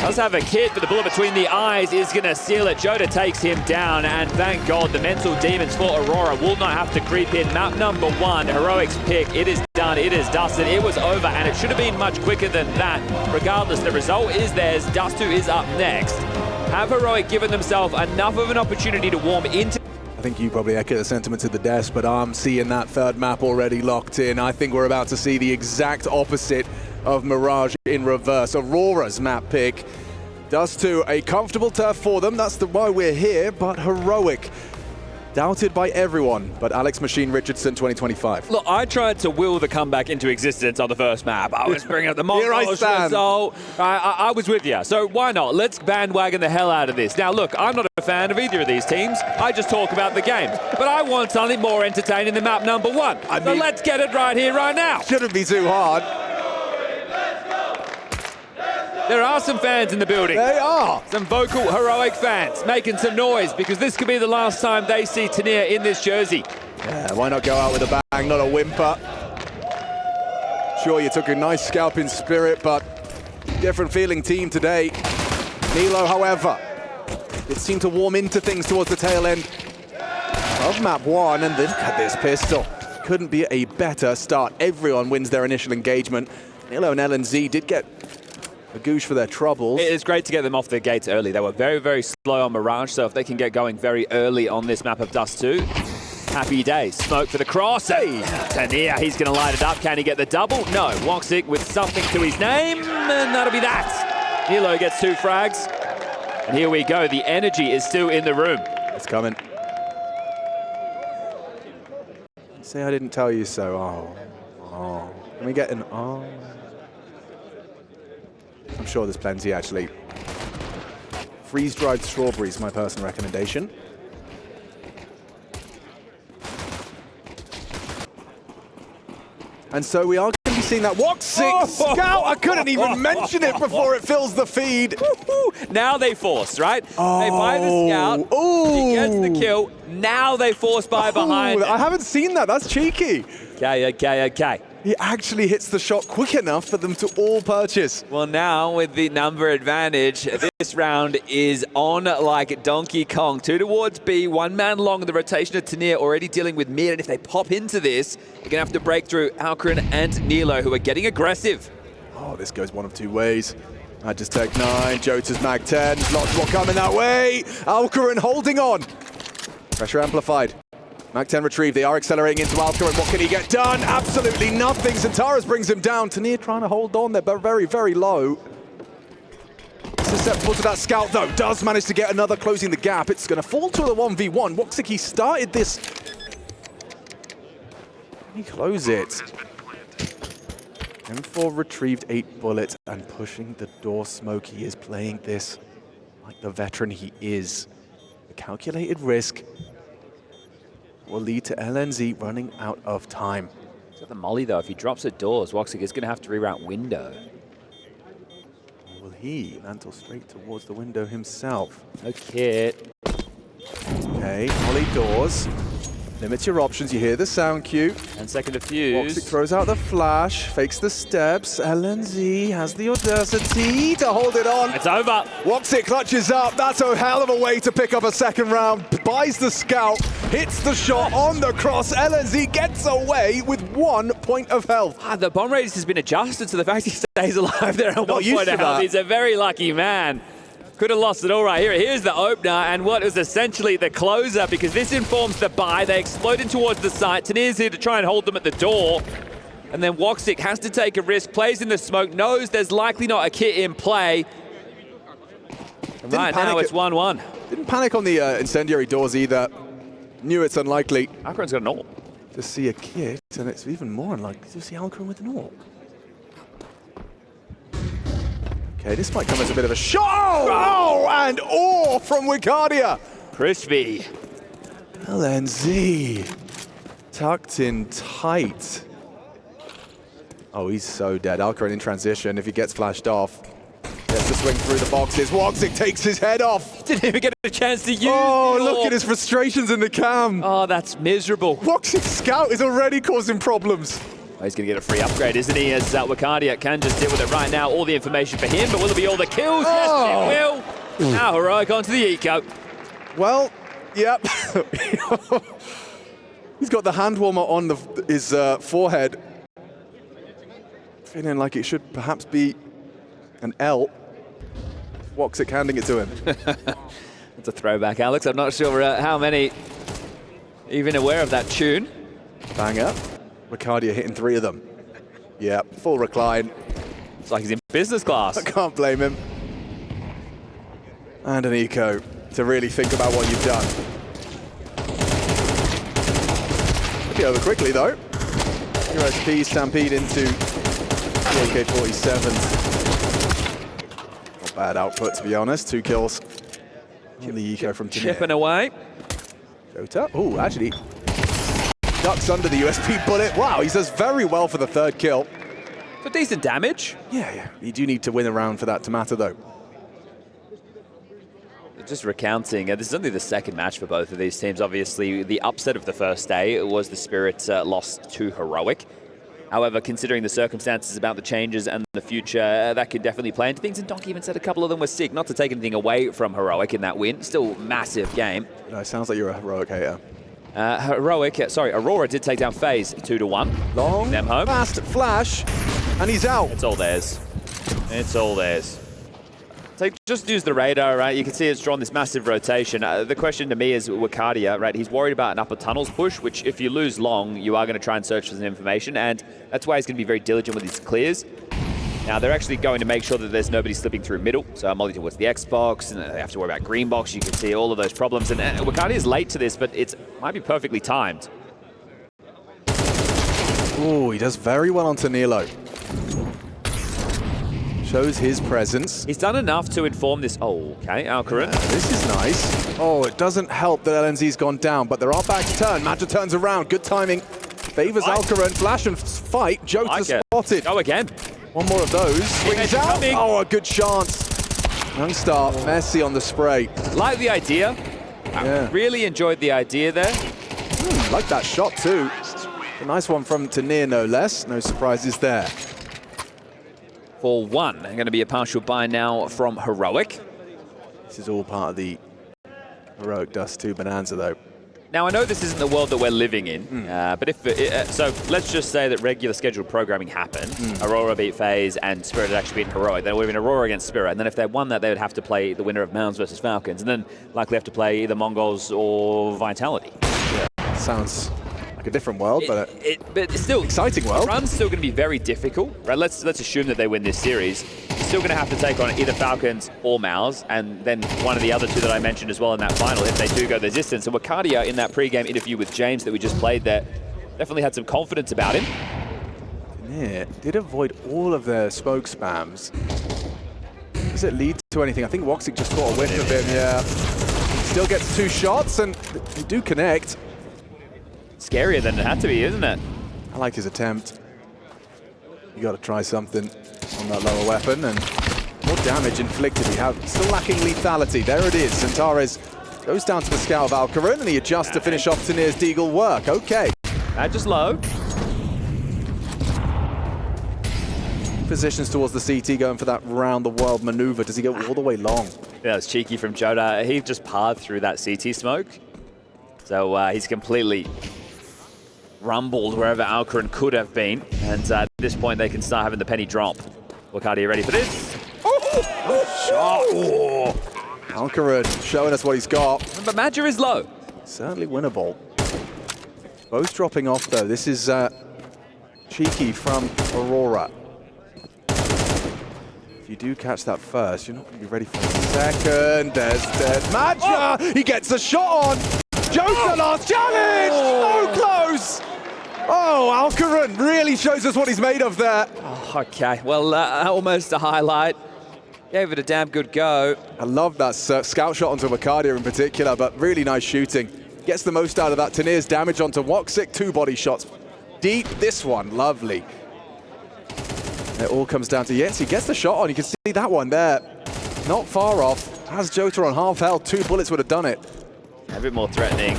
Does have a kid, but the bullet between the eyes is going to seal it. Jota takes him down, and thank God the mental demons for Aurora will not have to creep in. Map number 1, Heroic's pick. It is done, it is dusted, it was over, and it should have been much quicker than that. Regardless, the result is theirs. Dust2 is up next. Have Heroic given themselves enough of an opportunity to warm into... I think you probably echo the sentiments of the desk, but I'm seeing that third map already locked in. I think we're about to see the exact opposite of Mirage in reverse. Aurora's map pick. Dust2, a comfortable turf for them. That's why we're here, but Heroic. Doubted by everyone, but Alex Machine Richardson 2025. Look, I tried to will the comeback into existence on the first map. I was bringing up the Mongols result. I was with you, so why not? Let's bandwagon the hell out of this. Now, look, I'm not a fan of either of these teams. I just talk about the games. But I want something more entertaining than map number 1. So let's get it right here, right now. Shouldn't be too hard. There are some fans in the building. They are. Some vocal Heroic fans making some noise because this could be the last time they see Tanir in this jersey. Yeah, why not go out with a bang, not a whimper? Sure, you took a nice scalping spirit, but different feeling team today. Nilo, however, it seemed to warm into things towards the tail end of map 1, and then look at this pistol. Couldn't be a better start. Everyone wins their initial engagement. Nilo and LNZ did get a goosh for their troubles. It is great to get them off the gates early. They were very, very slow on Mirage, so if they can get going very early on this map of Dust2, happy days. Smoke for the cross. Hey, Tanir, he's going to light it up. Can he get the double? No. Woxic with something to his name, and that'll be that. Nilo gets 2 frags, and here we go. The energy is still in the room. It's coming. Say I didn't tell you so. Oh. Can we get an oh? I'm sure there's plenty, actually. Freeze-dried strawberries, my personal recommendation. And so we are going to be seeing that Woxic scout. I couldn't even mention it before it fills the feed. Now they force, right? They buy the scout. He gets the kill. Now they force by behind. I haven't seen that. That's cheeky. Okay. He actually hits the shot quick enough for them to all purchase. Well, now with the number advantage, this round is on like Donkey Kong. 2 towards B, 1 man long. The rotation of Tanir already dealing with mid, and if they pop into this, they're going to have to break through Alcarin and Nilo, who are getting aggressive. Oh, this goes one of 2 ways. Just Tech 9, Jota's Mag 10, lots more coming that way. Alcarin holding on. Pressure amplified. Mag 10 retrieved, they are accelerating into Alcarin. What can he get done? Absolutely nothing. Centaurus brings him down. Tanir trying to hold on there, but very, very low. Susceptible to that scout, though. Does manage to get another, closing the gap. It's going to fall to the 1v1. Woxic, he started this. He close it. M4 retrieved 8 bullets and pushing the door smoke. He is playing this like the veteran he is. A calculated risk will lead to LNZ running out of time. So the molly, though, if he drops at doors, Woxic is going to have to reroute window. Or will he mantle straight towards the window himself? No kit. Okay, molly doors. Limit your options, you hear the sound cue. 10 second defuse. Woxic throws out the flash, fakes the steps. LNZ has the audacity to hold it on. It's over. Woxic clutches up. That's a hell of a way to pick up a second round. Buys the scout, hits the shot on the cross. LNZ gets away with 1 point of health. The bomb radius has been adjusted to the fact he stays alive there at 1 point of health. He's a very lucky man. Could have lost it all right here. Here's the opener and what is essentially the closer, because this informs the buy. They explode in towards the site. Tanir's here to try and hold them at the door. And then Woxic has to take a risk, plays in the smoke, knows there's likely not a kit in play. And right now it's 1-1. Didn't panic on the incendiary doors either. Knew it's unlikely. Alcarin's got an ult. To see a kit, and it's even more unlikely to see Alcarin with an ult. Okay, this might come as a bit of a shot. Oh, and ore from Wicardia. Crispy. LNZ tucked in tight. Oh, he's so dead. Alcarin in transition. If he gets flashed off, gets to swing through the boxes. Woxic takes his head off. Didn't even get a chance to use look at his frustrations in the cam. Oh, that's miserable. Woxic's scout is already causing problems. Oh, he's going to get a free upgrade, isn't he? As Wakadia can just deal with it right now. All the information for him, but will it be all the kills? Oh. Yes, it will. Now Heroic onto the eco. Well, yep. He's got the hand warmer on his forehead. Feeling like it should perhaps be an L. Woxic handing it to him. It's a throwback, Alex. I'm not sure how many even aware of that tune. Banger. Ricardia hitting 3 of them. Yeah, full recline. It's like he's in business class. I can't blame him. And an eco to really think about what you've done. Get over quickly though. USP stampede into the AK-47s. Not bad output to be honest. 2 kills on the eco from Tanir. Chipping away. Jota. Oh, actually ducks under the USP bullet. Wow, he does very well for the 3rd kill. For decent damage. Yeah. You do need to win a round for that to matter though. Just recounting, this is only the 2nd match for both of these teams. Obviously, the upset of the first day was the Spirit lost to Heroic. However, considering the circumstances about the changes and the future, that could definitely play into things. And Doc even said a couple of them were sick. Not to take anything away from Heroic in that win. Still massive game. No, it sounds like you're a Heroic hater. Aurora did take down FaZe 2-1. Long, them home. fast flash, and he's out. It's all theirs. It's all theirs. So just use the radar, right? You can see it's drawn this massive rotation. The question to me is Wakadia, right? He's worried about an upper tunnels push, which if you lose long, you are going to try and search for some information, and that's why he's going to be very diligent with his clears. Now, they're actually going to make sure that there's nobody slipping through middle. So Molly towards the Xbox, and they have to worry about green box. You can see all of those problems. And Wakadia is late to this, but it might be perfectly timed. Oh, he does very well on Tanilo. Shows his presence. He's done enough to inform this. Oh, okay, Alcarin. This is nice. Oh, it doesn't help that LNZ's gone down, but they're all back to turn. Magda turns around. Good timing. Favors Alcarin. Flash and fight. Jota spotted. Go again. One more of those. Swings out. Coming. Oh, a good chance. Young start. Messi on the spray. Like the idea. Yeah. I really enjoyed the idea there. Like that shot too. A nice one from Tanir, no less. No surprises there. For 1, going to be a partial buy now from Heroic. This is all part of the Heroic Dust 2 Bonanza, though. Now, I know this isn't the world that we're living in, but if so let's just say that regular scheduled programming happened. Aurora beat FaZe and Spirit had actually beaten Heroic. Then it would have been Aurora against Spirit. And then if they won that, they would have to play the winner of Mounds versus Falcons. And then likely have to play either Mongols or Vitality. Yeah, sounds like a different world, but it's still exciting world. The run's still going to be very difficult, right? Let's assume that they win this series. You're still going to have to take on either Falcons or Mouse, and then one of the other 2 that I mentioned as well in that final, if they do go the distance. And Wakadia, in that pre-game interview with James that we just played there, definitely had some confidence about him. Yeah, did avoid all of their smoke spams. Does it lead to anything? I think Woxic just caught a whiff of him, yeah. Still gets 2 shots, and they do connect. Scarier than it had to be, isn't it? I like his attempt. You got to try something on that lower weapon, and more damage inflicted. Still lacking lethality. There it is. Centaurez goes down to the scout of Alcarin, and he adjusts to finish off Tanir's Deagle work. Okay. Just low. Positions towards the CT, going for that round-the-world maneuver. Does he go all the way long? Yeah, it's cheeky from Jota. He just parred through that CT smoke. So he's completely rumbled wherever Alcarin could have been. And at this point, they can start having the penny drop. Wakadia ready for this? Shot! Alcarin showing us what he's got. But Madger is low. Certainly winnable. Both dropping off, though. This is cheeky from Aurora. If you do catch that first, you're not going to be ready for the second. There's Madger! He gets a shot on! Jota last challenge! So close! Oh, Alcarin really shows us what he's made of there. Oh, okay, well, almost a highlight. Gave it a damn good go. I love that scout shot onto Wakadia in particular, but really nice shooting. Gets the most out of that. Tanir's damage onto Woxic, 2 body shots. Deep, this one, lovely. It all comes down to, yes, he gets the shot on. You can see that one there. Not far off. Has Jota on half health. 2 bullets would have done it. A bit more threatening.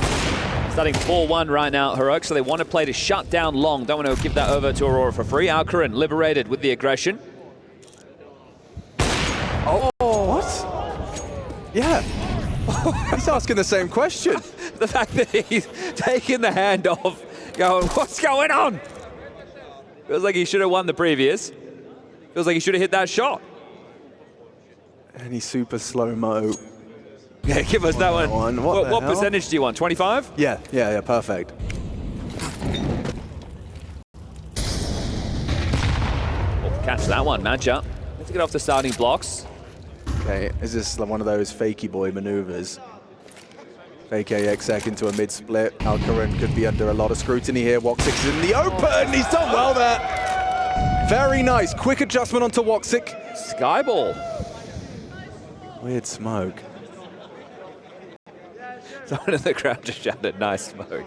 Starting Starting 4-1 right now, Heroic, so they want to play to shut down long. Don't want to give that over to Aurora for free. Alcaran liberated with the aggression. Oh, what? Yeah. He's asking the same question. The fact that he's taking the handoff, going, what's going on? Feels like he should have won the previous. Feels like he should have hit that shot. And he's super slow-mo. Yeah, give us that one. What hell? percentage do you want, 25? Yeah, perfect. Oh, catch that one, matchup. Let's get off the starting blocks. Okay, is this one of those fakey boy maneuvers? Fake AXX into a mid-split. Alcaran could be under a lot of scrutiny here. Woxic is in the open. He's done well there. Very nice. Quick adjustment onto Woxic. Skyball. Weird smoke. Someone in the crowd just shouted, nice smoke.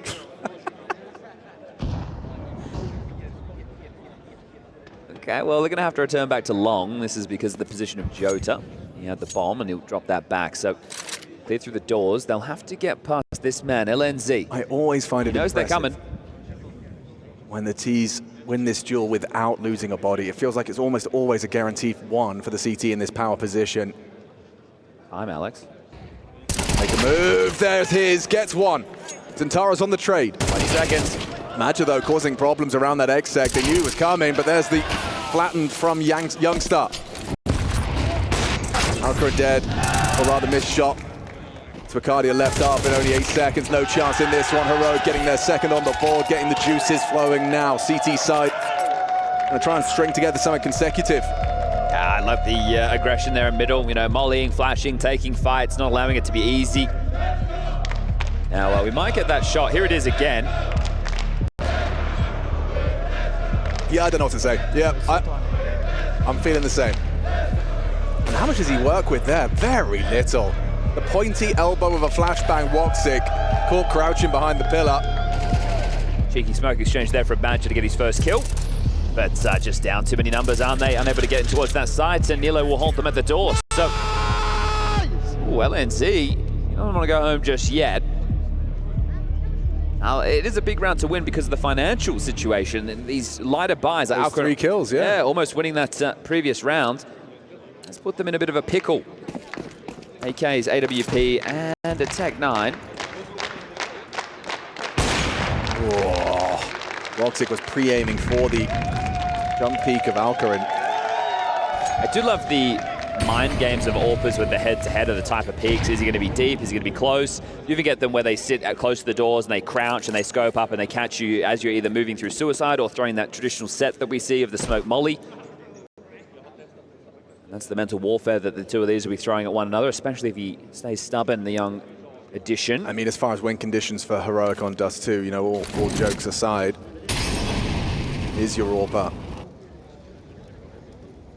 Okay, well, they're going to have to return back to long. This is because of the position of Jota. He had the bomb, and he'll drop that back. So, clear through the doors. They'll have to get past this man, LNZ. I always find it knows they're coming. When the T's win this duel without losing a body. It feels like it's almost always a guaranteed one for the CT in this power position. Time, Alex. Make a move. There's his. Gets one. Zentaro's on the trade. 20 seconds. Madja, though, causing problems around that exec. They knew it was coming, but there's the flattened from Youngster. Alcaran dead, or rather missed shot. Twicardia left up in only 8 seconds. No chance in this one. Heroic getting their second on the board, getting the juices flowing now. CT side going to try and string together something consecutive. I love the aggression there in middle. You know, mollying, flashing, taking fights, not allowing it to be easy. Now, we might get that shot. Here it is again. Yeah, I don't know what to say. Yeah, I'm feeling the same. And how much does he work with there? Very little. The pointy elbow of a flashbang Woxic, caught crouching behind the pillar. Cheeky smoke exchange there for Badger to get his first kill. But just down too many numbers, aren't they? Unable to get in towards that side, and Nilo will halt them at the door. So, LNZ, you don't want to go home just yet. Now, it is a big round to win because of the financial situation. And these lighter buys are Alcaran, 3 kills, yeah. Almost winning that previous round. Let's put them in a bit of a pickle. AK's AWP and a Tech 9. Whoa. Woxic was pre-aiming for the jump peak of Alcaran. I do love the mind games of AWPers with the head-to-head of the type of peaks. Is he going to be deep? Is he going to be close? You even get them where they sit close to the doors and they crouch and they scope up and they catch you as you're either moving through suicide or throwing that traditional set that we see of the smoke molly. That's the mental warfare that the two of these will be throwing at one another, especially if he stays stubborn, the young addition. I mean, as far as win conditions for Heroic on Dust 2, you know, all jokes aside, is your AWP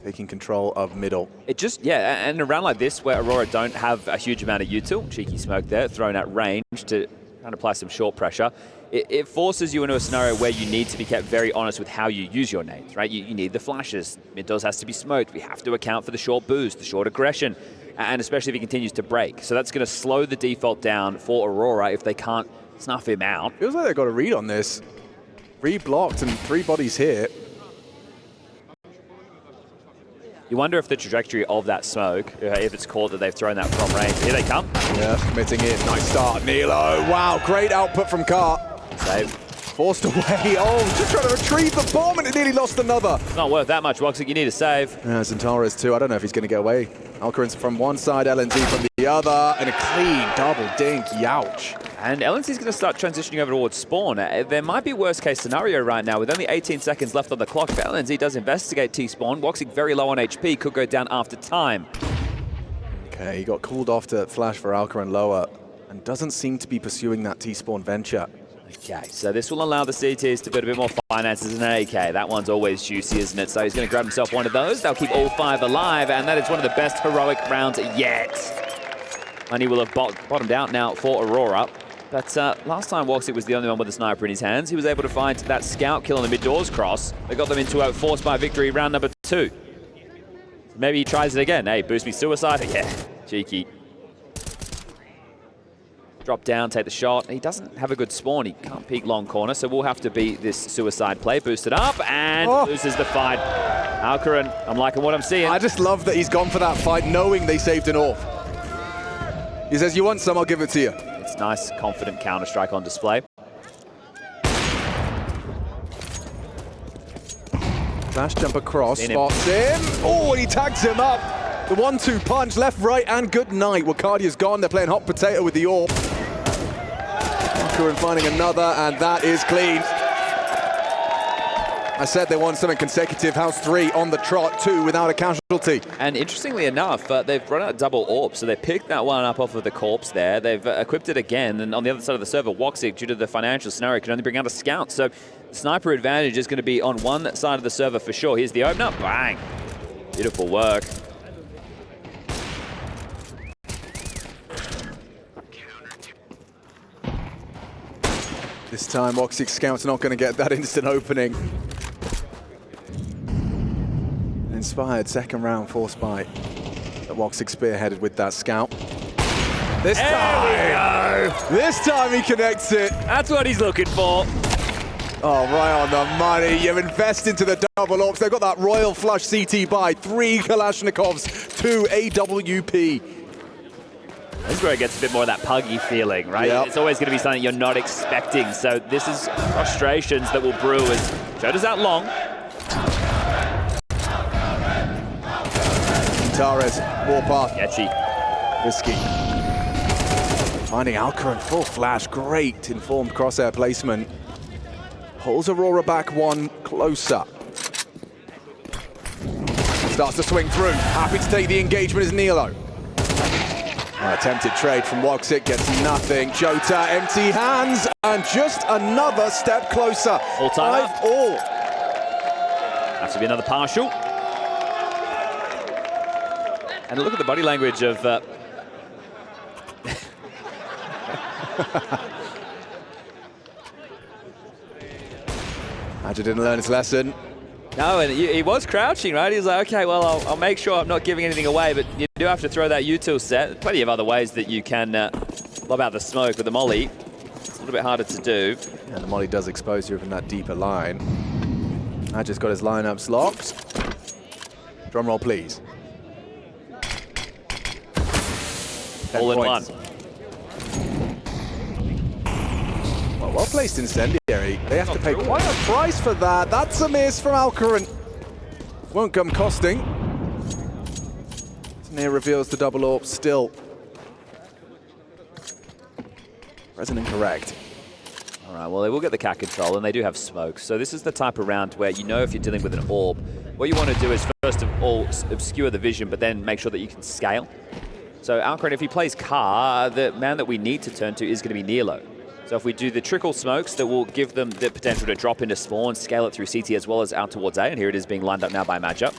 taking control of middle. It just, yeah, and a round like this where Aurora don't have a huge amount of util, cheeky smoke there, thrown at range to kind of apply some short pressure, it forces you into a scenario where you need to be kept very honest with how you use your nades, right? You need the flashes. Mid doors has to be smoked. We have to account for the short boost, the short aggression, and especially if he continues to break. So that's going to slow the default down for Aurora if they can't snuff him out. Feels like they've got a read on this. 3 blocked and 3 bodies here. You wonder if the trajectory of that smoke, if it's called that they've thrown that from range. Here they come. Yeah, committing in. Nice start, Nilo. Wow, great output from Car. Save. Forced away. Oh, just trying to retrieve the bomb and it nearly lost another. It's not worth that much, Woxic. You need a save. Yeah, Zentaro is too. I don't know if he's going to get away. Alcaran's from one side, LNZ from the other, and a clean double dink. Youch. And LNC's going to start transitioning over towards spawn. There might be worst case scenario right now with only 18 seconds left on the clock. If LNZ does investigate T-spawn, Woxic very low on HP, could go down after time. Okay, he got called off to flash for Alcaran lower and doesn't seem to be pursuing that T-spawn venture. Okay, so this will allow the CTs to build a bit more finances in AK. That one's always juicy, isn't it? So he's going to grab himself one of those. They'll keep all 5 alive, and that is one of the best heroic rounds yet. Money will have bottomed out now for Aurora. But last time Woxic was the only one with a sniper in his hands. He was able to find that scout kill on the mid-doors cross. They got them into a force by victory round number 2. Maybe he tries it again. Hey, boost me suicide. Yeah, cheeky. drop down, take the shot. He doesn't have a good spawn. He can't peek long corner, so we'll have to beat this suicide play. Boosted up and loses the fight. Alcaran, I'm liking what I'm seeing. I just love that he's gone for that fight knowing they saved an AWP. He says, you want some, I'll give it to you. It's nice, confident Counter-Strike on display. Flash jump across, spots him. Oh, and he tags him up. The 1-2 punch, left, right, and good night. Wakadia's gone. They're playing hot potato with the AWP. Alcaran finding another, and that is clean. I said they won something consecutive. House 3 on the trot, 2 without a casualty. And interestingly enough, they've run out double AWP, so they picked that one up off of the corpse there. They've equipped it again, and on the other side of the server, Woxic, due to the financial scenario, can only bring out a scout. So sniper advantage is going to be on one side of the server for sure. Here's the opener. Bang. Beautiful work. This time, Woxic Scout's not going to get that instant opening. Inspired second round force bite. Woxic spearheaded with that scout. This time he connects it. That's what he's looking for. Oh, right on the money. You invest into the double AWPs. They've got that royal flush CT buy. 3 Kalashnikovs, 2 AWP. This is where it gets a bit more of that puggy feeling, right? Yep. It's always going to be something you're not expecting. So this is frustrations that will brew as Jota's out long. Tares, warpath. Getchy. Risky. Finding Alcaran, full flash. Great informed crosshair placement. Pulls Aurora back one closer. Starts to swing through. Happy to take the engagement is Nilo. Attempted trade from Woxic, gets nothing. Jota, empty hands, and just another step closer. All time 5-all. Has to be another partial. And look at the body language of... Badger didn't learn his lesson. No, and he was crouching, right? He was like, okay, well, I'll make sure I'm not giving anything away, but you do have to throw that util set. There's plenty of other ways that you can lob out the smoke with the molly. It's a little bit harder to do. And the molly does expose you from that deeper line. Badger's got his lineups locked. Drum roll, please. All in one. Well placed incendiary. They have to pay quite a price for that. That's a miss from Alcaran. Won't come costing. Tanir reveals the double AWP still. Present incorrect. All right, well, they will get the cat control, and they do have smoke. So this is the type of round where you know if you're dealing with an AWP, what you want to do is first of all obscure the vision, but then make sure that you can scale. So Alcaran, if he plays Car, the man that we need to turn to is going to be Nilo. So if we do the trickle smokes, that will give them the potential to drop into spawn, scale it through CT as well as out towards A, and here it is being lined up now by Matchup.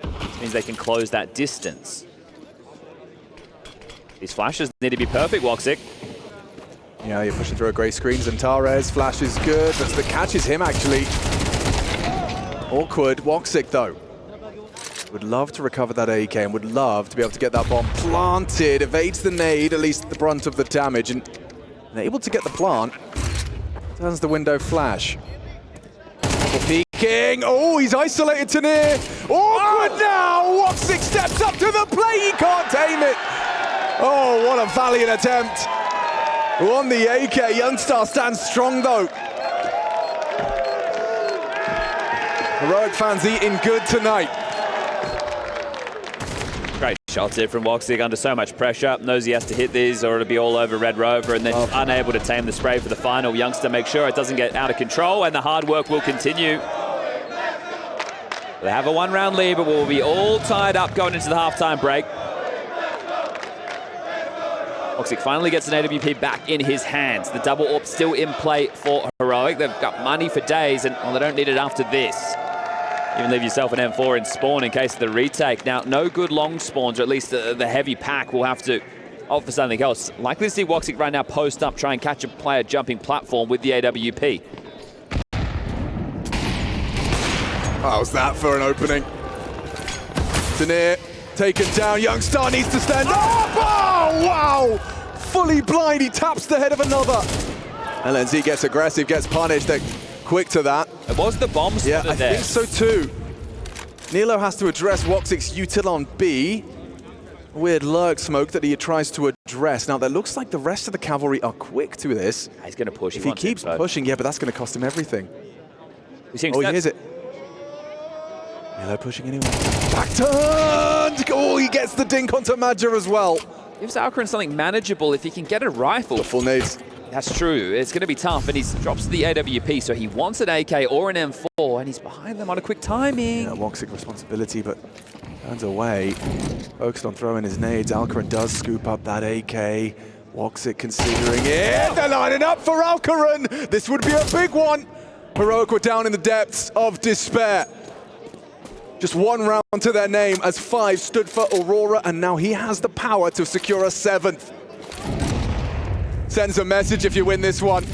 This means they can close that distance. These flashes need to be perfect, Woxic. Yeah, you're pushing through a grey screen. Zantares, flash is good, but the catch is him actually. Awkward, Woxic though. Would love to recover that AK and would love to be able to get that bomb planted. Evades the nade, at least the brunt of the damage, and able to get the plant. Turns the window flash. Peeking. Oh, he's isolated Tanir. Awkward now. Woxic steps up to the plate. He can't tame it. Oh, what a valiant attempt. On the AK, Youngstar stands strong though. Heroic fans eating good tonight. Great shots here from Woxic under so much pressure. Knows he has to hit these or it'll be all over Red Rover, and then unable to tame the spray for the final. Youngster makes sure it doesn't get out of control, and the hard work will continue. They have a one-round lead, but we'll be all tied up going into the halftime break. Woxic finally gets an AWP back in his hands. The double AWP still in play for Heroic. They've got money for days, and well, they don't need it after this. Even leave yourself an M4 in spawn in case of the retake. Now, no good long spawns, or at least the heavy pack will have to opt for something else. Likely to see Woxic right now post up, try and catch a player jumping platform with the AWP. How's that for an opening? Tanir Taken down, Young Star needs to stand up. Oh, wow! Fully blind, he taps the head of another. LNZ gets aggressive, gets punished. They're quick to that. It was the bomb spotted Yeah, I there. think so too. Nilo has to address Woxic's util on B. Weird lurk smoke that he tries to address. Now, that looks like the rest of the cavalry are quick to this. He's going to push. If he keeps pushing, yeah, but that's going to cost him everything. Oh, here's it. Nilo pushing anyway. Back turned! Oh, he gets the dink onto Madja as well. Gives Alcaran something manageable if he can get a rifle. The full nades. That's true. It's going to be tough, and he drops the AWP, so he wants an AK or an M4, and he's behind them on a quick timing. Yeah, Woxic responsibility, but turns away. Focused on throwing his nades. Alcaran does scoop up that AK. Woxic considering it. They're lining up for Alcaran. This would be a big one. Heroic were down in the depths of despair. Just one round to their name as 5 stood for Aurora, and now he has the power to secure a 7th. Sends a message if you win this one.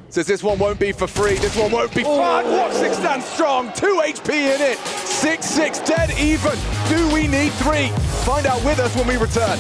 Says this one won't be for free, this one won't be fun. Woxic stands strong, 2 HP in it. 6-6, dead even. Do we need 3? Find out with us when we return.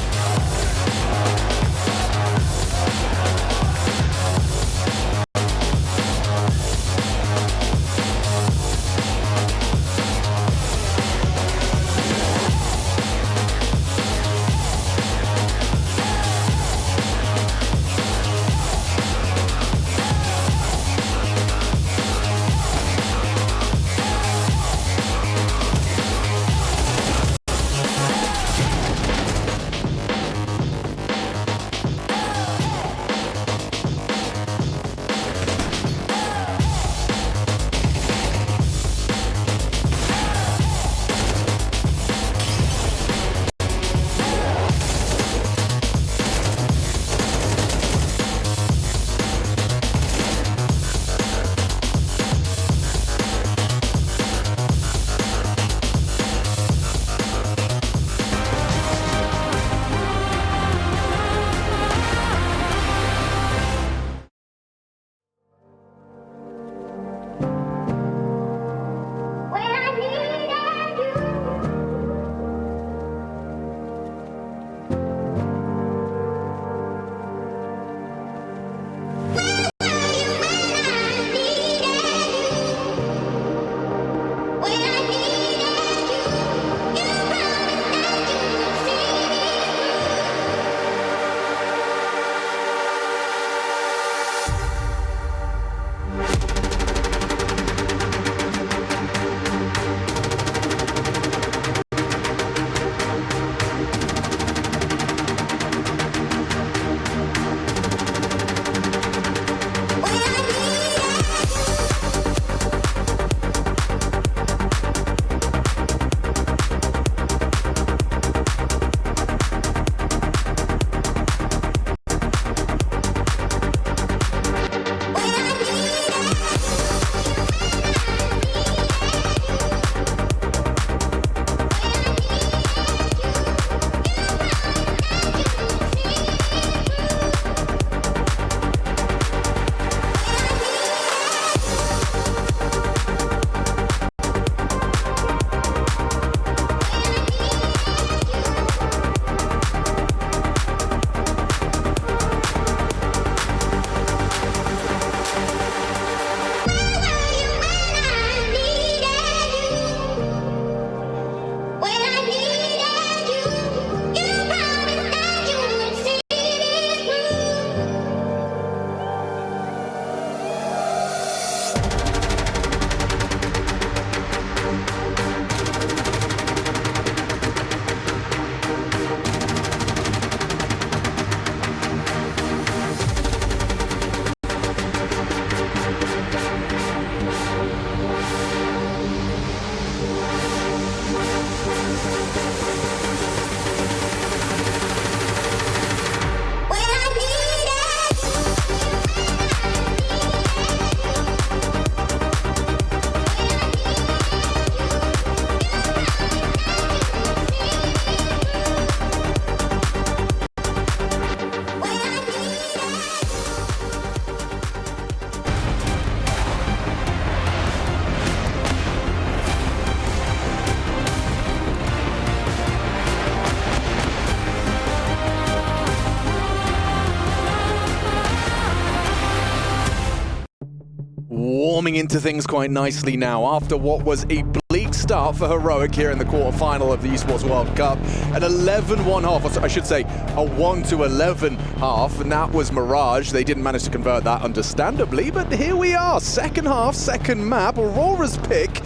warming into things quite nicely now after what was a bleak start for Heroic here in the quarterfinal of the Esports World Cup. An 11-1 half, or I should say a 1-11 half, and that was Mirage. They didn't manage to convert that, understandably, but here we are, second half, second map, Aurora's pick,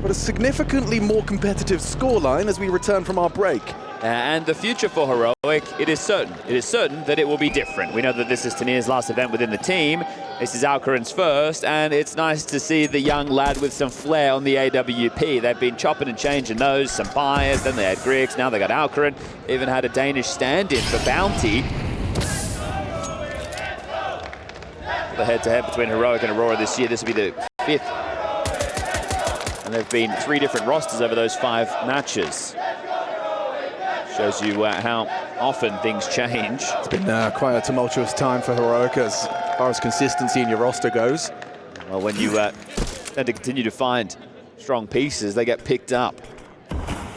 but a significantly more competitive scoreline as we return from our break. And the future for Heroic, it is certain. It is certain that it will be different. We know that this is Tanir's last event within the team. This is Alcaran's first, and it's nice to see the young lad with some flair on the AWP. They've been chopping and changing those, some buyers, then they had Griggs, now they got Alcaran. Even had a Danish stand-in for Bounty. The head-to-head between Heroic and Aurora this year, this will be the 5th. And there have been 3 different rosters over those 5 matches. Shows you how often things change. It's been quite a tumultuous time for Heroic as far as consistency in your roster goes. Well, when you tend to continue to find strong pieces, they get picked up.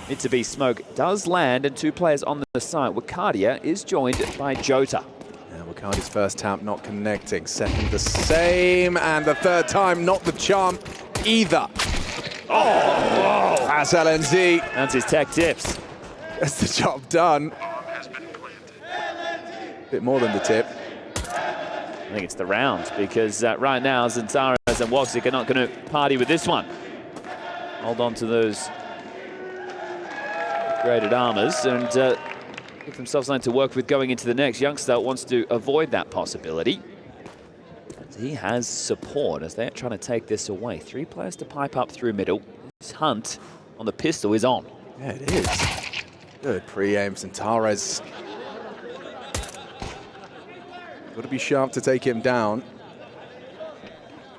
Mitsubi Smoke does land, and 2 players on the site. Wakadia is joined by Jota. Yeah, Wakadia's first tap not connecting. Second the same, and the third time not the charm either. Oh, that's LNZ. That's his tech tips. That's the job done. Bit more than the tip. I think it's the round, because right now Zantaras and Woxic are not going to party with this one. Hold on to those graded armors and give themselves something to work with going into the next. Youngster wants to avoid that possibility. He has support as they're trying to take this away. 3 players to pipe up through middle. This hunt on the pistol is on. Yeah, it is. Good pre-aim, Zantaras. Got to be sharp to take him down.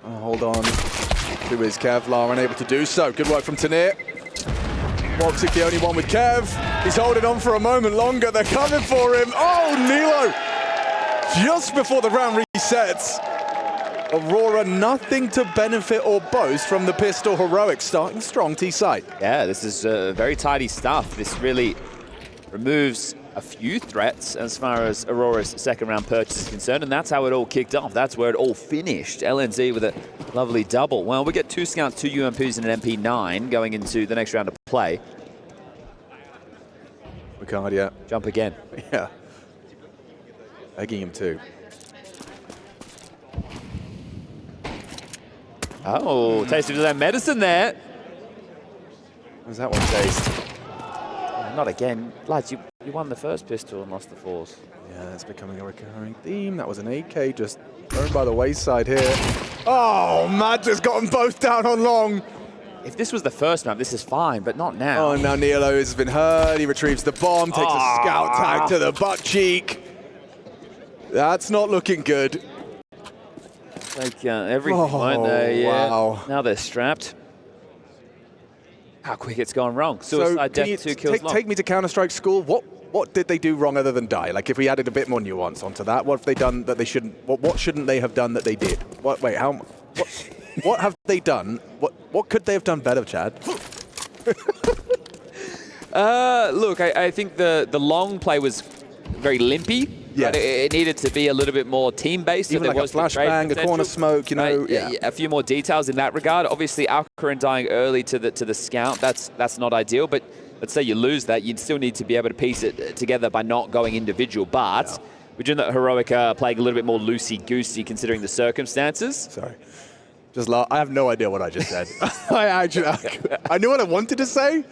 Hold on to his Kevlar, unable to do so. Good work from Tanir. Woxic the only one with Kev. He's holding on for a moment longer. They're coming for him. Oh, Nilo! Just before the round resets. Aurora, nothing to benefit or boast from the pistol. Heroic starting strong T-side. Yeah, this is very tidy stuff. This really removes a few threats as far as Aurora's second round purchase is concerned, and that's how it all kicked off. That's where it all finished. LNZ with a lovely double. Well, we get 2 scouts, 2 UMPs, and an MP9 going into the next round of play. Wakadia. Jump again. Yeah. Begging him to. Oh, taste of his own medicine there. How does that one taste? Not again. Lads, you won the first pistol and lost the 4s. Yeah, it's becoming a recurring theme. That was an AK just thrown by the wayside here. Oh, Mad just got them both down on long. If this was the first map, this is fine, but not now. Oh, now Nilo has been hurt. He retrieves the bomb, takes a scout tag to the butt cheek. That's not looking good. Like everything, weren't they? Yeah. Wow. Now they're strapped. How quick it's gone wrong. Suicide death, 2 kills long. Take me to Counter-Strike school. What did they do wrong other than die? Like, if we added a bit more nuance onto that, what have they done that they shouldn't? What shouldn't they have done that they did? What have they done? What could they have done better, Chad? Look, I think the long play was very limpy. Yes. It needed to be a little bit more team-based. Even so like a flashbang, a corner smoke, you know. Yeah. A few more details in that regard. Obviously, Alcaran dying early to the scout, that's not ideal. But let's say you lose that, you'd still need to be able to piece it together by not going individual. But we're doing that Heroic playing a little bit more loosey-goosey considering the circumstances. Sorry. I have no idea what I just said. I knew what I wanted to say.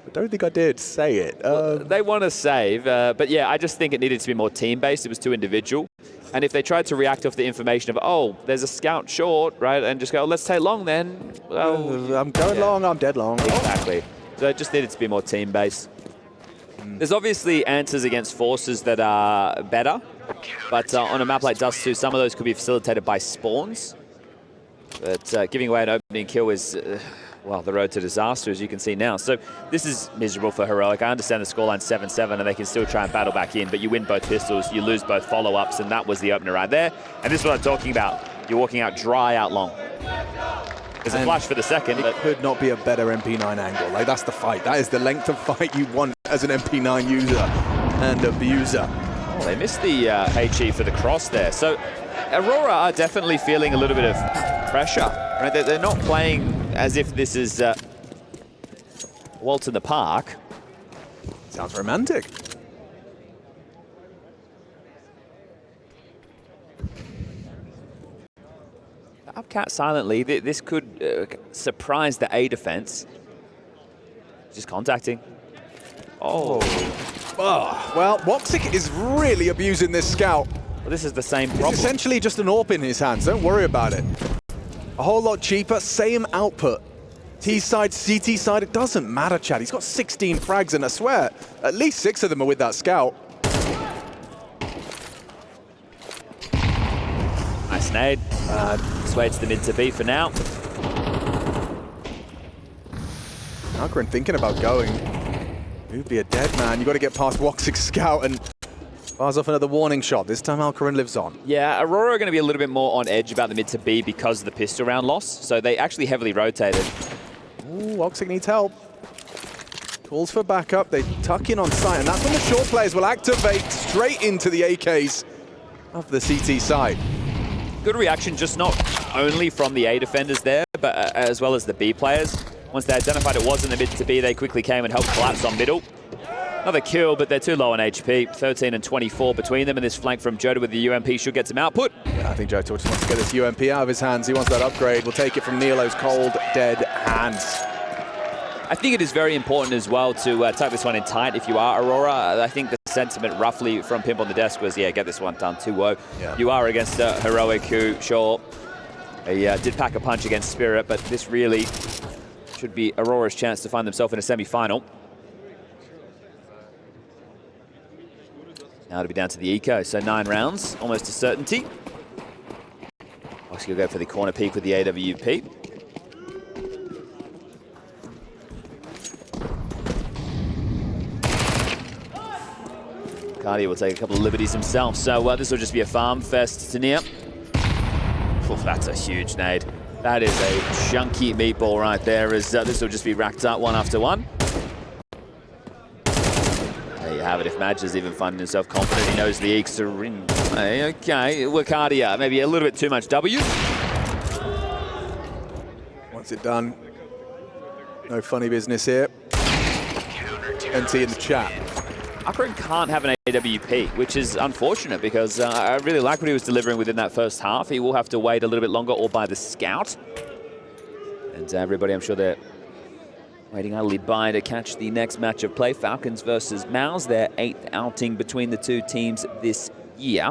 I don't think I did say it. Well, they want to save, but yeah, I just think it needed to be more team-based. It was too individual. And if they tried to react off the information of, oh, there's a scout short, right, and just go, oh, let's take long then, well... I'm going long, I'm dead long. Exactly. So it just needed to be more team-based. There's obviously answers against forces that are better, but on a map like Dust 2, some of those could be facilitated by spawns. But giving away an opening kill is... well, the road to disaster, as you can see now. So this is miserable for Heroic. I understand the scoreline 7-7, and they can still try and battle back in, but you win both pistols, you lose both follow-ups, and that was the opener right there. And this is what I'm talking about. You're walking out dry out long. There's a flash for the second. It could not be a better MP9 angle. Like, that's the fight. That is the length of fight you want as an MP9 user and abuser. Oh, they missed the HE for the cross there. So Aurora are definitely feeling a little bit of pressure Right? They're not playing as if this is Waltz in the Park. Sounds romantic. Upcat silently. This could surprise the A defense. Just contacting. Oh. Oh. Well, Woxic is really abusing this scout. Well, this is the same problem. It's essentially just an AWP in his hands. Don't worry about it. A whole lot cheaper, same output. T side, CT side, it doesn't matter, Chad. He's got 16 frags, and I swear, at least 6 of them are with that scout. Nice nade. Persuades the mid to B for now. Alcarin thinking about going. You'd be a dead man. You got to get past Woxic's scout and fires off another warning shot. This time Alcarin lives on. Yeah, Aurora are going to be a little bit more on edge about the mid to B because of the pistol round loss. So they actually heavily rotated. Ooh, Woxic needs help. Calls for backup. They tuck in on site, and that's when the short players will activate straight into the AKs of the CT side. Good reaction, just not only from the A defenders there, but as well as the B players. Once they identified it was in the mid to B, they quickly came and helped collapse on middle. Another kill, but they're too low on HP. 13 and 24 between them, and this flank from Jota with the UMP should get some output. Yeah, I think Jota just wants to get this UMP out of his hands. He wants that upgrade. We'll take it from Nilo's cold, dead hands. I think it is very important as well to tuck this one in tight if you are Aurora. I think the sentiment roughly from Pimp on the desk was, yeah, get this one done 2-0. Yeah. You are against a heroic who, sure, he did pack a punch against Spirit, but this really should be Aurora's chance to find themselves in a semi-final. Now to be down to the eco, so 9 rounds, almost a certainty. Oxy will go for the corner peek with the AWP. Cardi will take a couple of liberties himself, so this will just be a farm fest to near. Oh, that's a huge nade. That is a chunky meatball right there, as this will just be racked up one after one. There you have it. If Madge is even finding himself confident, he knows the Eeks are in. Okay, Wakadia, maybe a little bit too much W. Once it done, no funny business here. NT in the chat. Alcarin can't have an AWP, which is unfortunate because I really like what he was delivering within that first half. He will have to wait a little bit longer or buy the scout. And everybody, I'm sure they're waiting idly by to catch the next match of play. Falcons versus Mouse, their 8th outing between the two teams this year.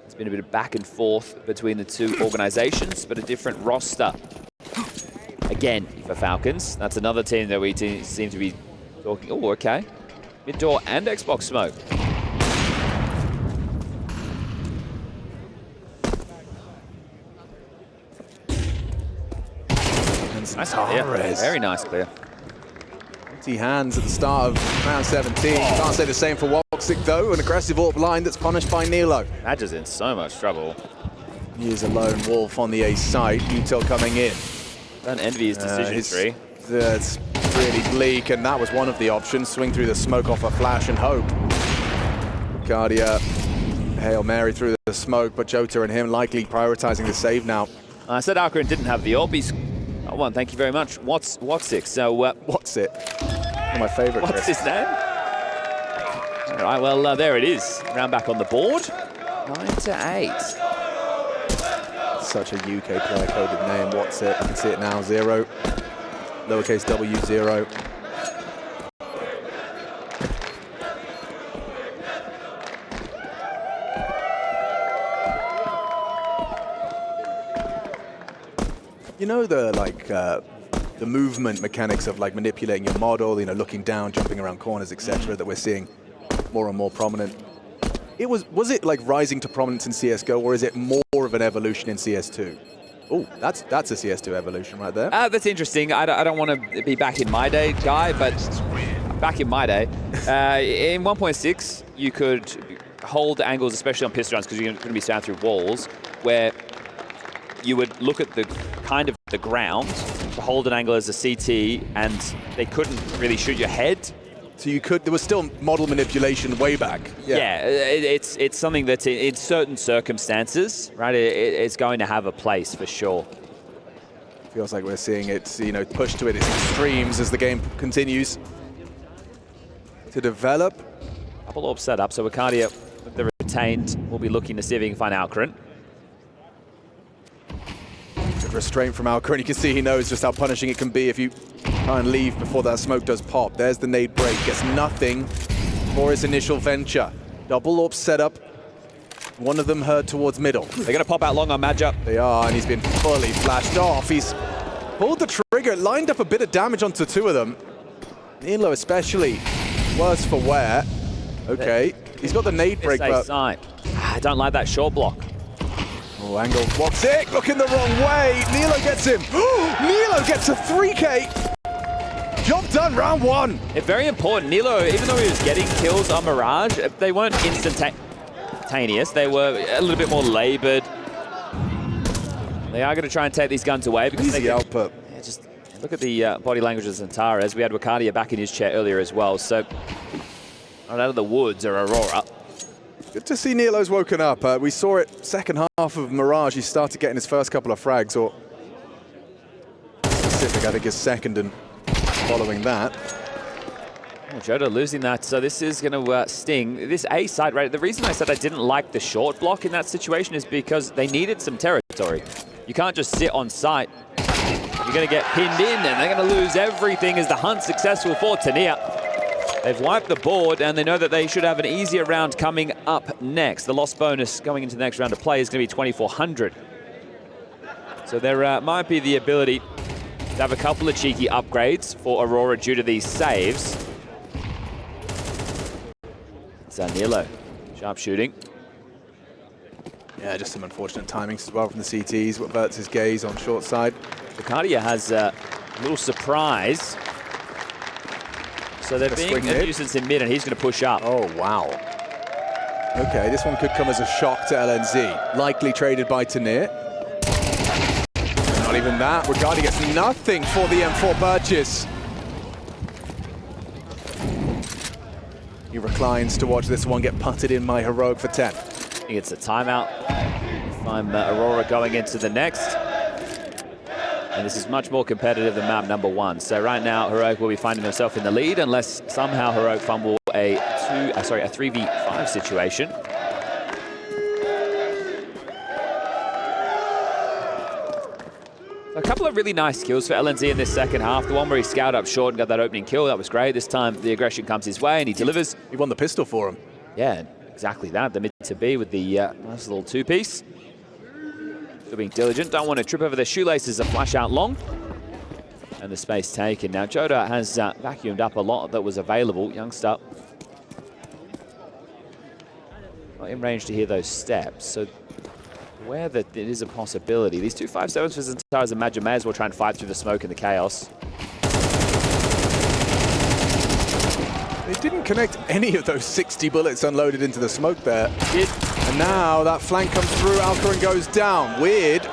It's been a bit of back and forth between the two organizations, but a different roster. Again, for Falcons, that's another team that we seem to be talking. Oh, okay. Mid door and Xbox smoke. Nice clear. Very nice clear. Empty hands at the start of round 17. Can't say the same for Woxic though. An aggressive AWP line that's punished by Nilo. Madge is in so much trouble. He is a lone wolf on the A side. Util coming in. Don't envy his decision tree. That's really bleak, and that was one of the options. Swing through the smoke off a flash and hope. Guardia, Hail Mary through the smoke, but Jota and him likely prioritizing the save now. I said Alcarin didn't have the AWP. He's got one, thank you very much. What's it? So what's it? One of my favorite. What's his name? All right, well there it is. Round back on the board. 9-8. Such a UK player coded name. What's it? You can see it now. 0. Lowercase W 0. You know the movement mechanics of like manipulating your model, you know, looking down, jumping around corners, etc. that we're seeing more and more prominent. Was it like rising to prominence in CS:GO, or is it more of an evolution in CS2? Oh, that's a CS2 evolution right there. That's interesting. I don't want to be back in my day guy, but back in my day, in 1.6, you could hold angles, especially on pistol rounds, because you're going to be standing through walls, where you would look at the kind of the ground to hold an angle as a CT, and they couldn't really shoot your head So there was still model manipulation way back. Yeah, it's something that's in certain circumstances, right? It's going to have a place for sure. Feels like we're seeing it, pushed to its extremes as the game continues to develop. Couple orbs set up, so Arcadia, with the retained, will be looking to see if he can find Alcaran. Good restraint from Alcaran. You can see he knows just how punishing it can be if you try and leave before that smoke does pop. There's the nade break. Gets nothing for his initial venture. Double orb setup. One of them heard towards middle. They're going to pop out long on Madja. They are, and he's been fully flashed off. He's pulled the trigger, lined up a bit of damage onto two of them. Nilo especially, worse for wear. Okay, he's got the nade break, but... I don't like that short block. Oh, Angle walks it, looking the wrong way. Nilo gets him. Nilo gets a 3K. Job done, round one. It's very important. Nilo, even though he was getting kills on Mirage, they weren't instantaneous. They were a little bit more labored. They are going to try and take these guns away because they get output. Yeah, just look at the body language of Zantara. We had Arcadia back in his chair earlier as well. So, right out of the woods are Aurora. Good to see Nilo's woken up. We saw it second half of Mirage. He started getting his first couple of frags, or specific, I think his second, and following that. Oh, Joda losing that, so this is going to sting. This A side, right? The reason I said I didn't like the short block in that situation is because they needed some territory. You can't just sit on site. You're going to get pinned in, and they're going to lose everything as the hunt successful for Tania. They've wiped the board, and they know that they should have an easier round coming up next. The loss bonus going into the next round of play is going to be 2,400. So there might be the ability to have a couple of cheeky upgrades for Aurora due to these saves. Zanilo, sharp shooting. Yeah, just some unfortunate timings as well from the CTs. What Verts his gaze on short side. Arcadia has a little surprise. So they're being a nuisance in mid, and he's going to push up. Oh, wow. Okay, this one could come as a shock to LNZ. Likely traded by Tanir. Not even that. Rigardi gets nothing for the M4 purchase. He reclines to watch this one get putted in by Heroic for 10. He gets a timeout. If I'm Aurora going into the next. And this is much more competitive than map number one. So right now, Heroic will be finding himself in the lead unless somehow Heroic fumble a 3v5 situation. A couple of really nice kills for LNZ in this second half. The one where he scouted up short and got that opening kill, that was great. This time, the aggression comes his way and he delivers. He won the pistol for him. Yeah, exactly that. The mid-to-B with the nice little two-piece. Still being diligent. Don't want to trip over their shoelaces. A flash out long. And the space taken. Now, Joda has vacuumed up a lot that was available. Youngster not in range to hear those steps. So where that it is a possibility. These 2 5.7s for Zantara's and Madja may as well try and fight through the smoke and the chaos. They didn't connect any of those 60 bullets unloaded into the smoke there. And now that flank comes through, Alcaran goes down. Weird.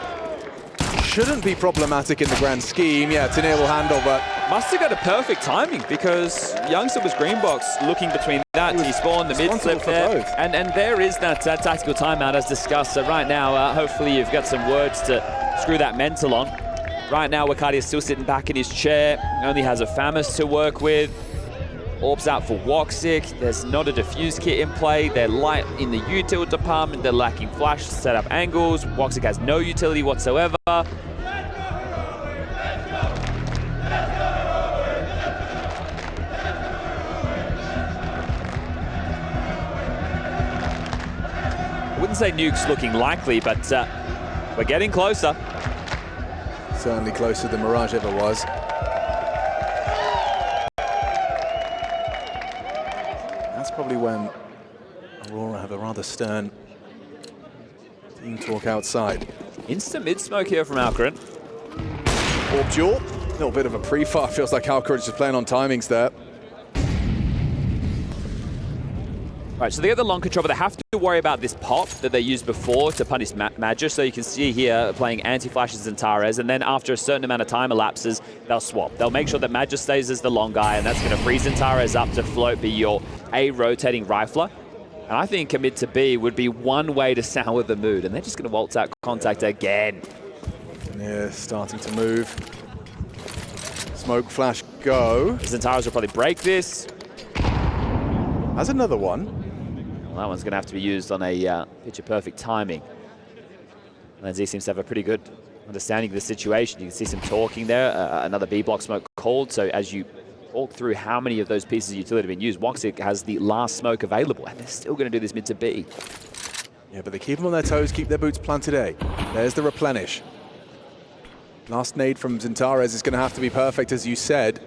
Shouldn't be problematic in the grand scheme. Yeah, Tanir will handle, but... Must have got a perfect timing because Youngster was green box looking between that. He spawned the mid slip there. And there is that tactical timeout as discussed. So right now, hopefully you've got some words to screw that mental on. Right now, Wakati is still sitting back in his chair. Only has a Famus to work with. Orbs out for Woxic. There's not a defuse kit in play. They're light in the util department. They're lacking flash setup angles. Woxic has no utility whatsoever. I wouldn't say nuke's looking likely, but we're getting closer. Certainly closer than Mirage ever was. That's probably when Aurora have a rather stern team talk outside. Instant mid-smoke here from Alcaran. Orb duel. A little bit of a pre-fire. Feels like Alcaran's just playing on timings there. Right, so they get the long control, but they have to worry about this pop that they used before to punish Magic. So you can see here playing anti-flashes Antares, and then after a certain amount of time elapses, they'll swap. They'll make sure that Magic stays as the long guy, and that's going to freeze Antares up to float, be your A rotating rifler. And I think a mid to B would be one way to sour the mood, and they're just going to waltz out contact again. Yeah, starting to move. Smoke flash go. Antares will probably break this. Has another one. Well, that one's going to have to be used on a picture-perfect timing. Lenzi seems to have a pretty good understanding of the situation. You can see some talking there. Another B-block smoke called. So as you walk through how many of those pieces of utility have been used, Woxic has the last smoke available, and they're still going to do this mid to B. Yeah, but they keep them on their toes, keep their boots planted A. There's the replenish. Last nade from Antares is going to have to be perfect, as you said.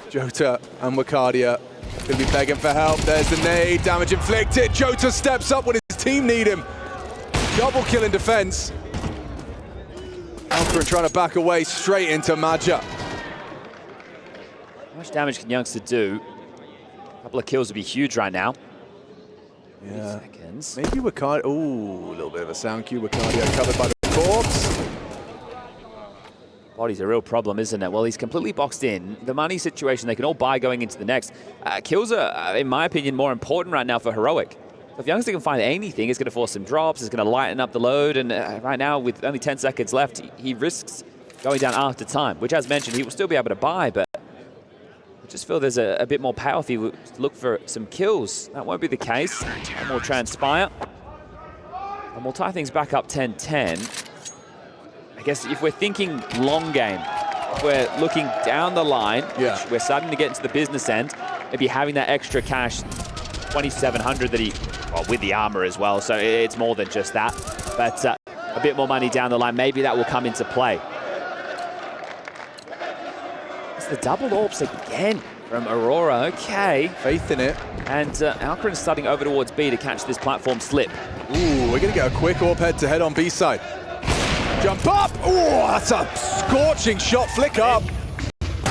Jota and Wakadia going to be begging for help. There's the nade, damage inflicted. Jota steps up when his team need him. Double kill in defense. Alcaran trying to back away straight into Maja. How much damage can Youngster do? A couple of kills would be huge right now. Yeah. 3 seconds. Maybe Wakadia. Ooh, a little bit of a sound cue. Wakadia covered by the corpse. Body's a real problem, isn't it? Well, he's completely boxed in. The money situation, they can all buy going into the next. Kills are, in my opinion, more important right now for Heroic. If Youngster can find anything, it's going to force some drops, it's going to lighten up the load, and right now, with only 10 seconds left, he risks going down after time, which, as mentioned, he will still be able to buy, but I just feel there's a bit more power if he would look for some kills. That won't be the case. That will transpire. And we'll tie things back up 10-10. I guess if we're thinking long game, if we're looking down the line, which we're starting to get into the business end, maybe having that extra cash, 2,700 that he, well, with the armor as well, so it's more than just that. But a bit more money down the line, maybe that will come into play. It's the double orbs again from Aurora, okay. Faith in it. And Alcaran's starting over towards B to catch this platform slip. Ooh, we're going to get a quick orb head to head on B side. Jump up! Oh, that's a scorching shot. Flick up.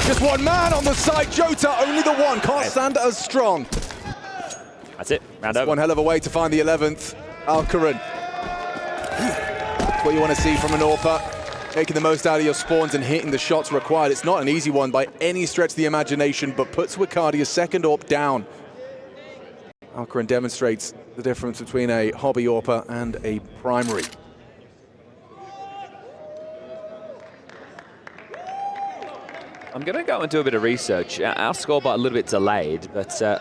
Just one man on the side. Jota, only the one. Can't stand as strong. That's it. Round over. One hell of a way to find the 11th. Alcaran. That's what you want to see from an AWPer. Making the most out of your spawns and hitting the shots required. It's not an easy one by any stretch of the imagination, but puts Wakadia second AWP down. Alcaran demonstrates the difference between a hobby AWPer and a primary. I'm going to go and do a bit of research. Our scoreboard a little bit delayed, but I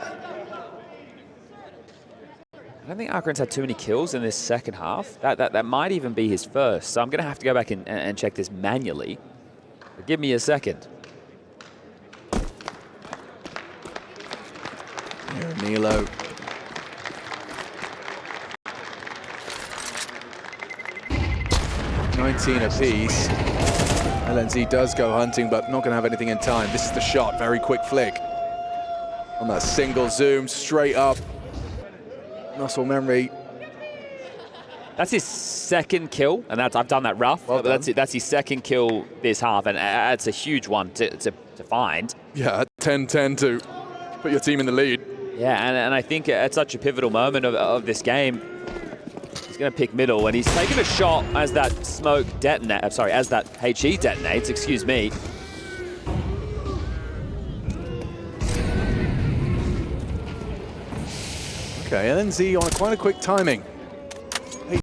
don't think Alcaran's had too many kills in this second half. That might even be his first, so I'm going to have to go back and check this manually. But give me a second. Here, Nilo. $19 apiece. LNZ does go hunting, but not going to have anything in time. This is the shot, very quick flick. On that single zoom, straight up. Muscle memory. That's his second kill, and I've done that rough. Well done. That's his second kill this half, and that's a huge one to find. Yeah, 10-10 to put your team in the lead. Yeah, and I think at such a pivotal moment of this game, he's going to pick middle, and he's taking a shot as that smoke detonates. Sorry, as that HE detonates. Excuse me. Okay, LNZ on quite a quick timing.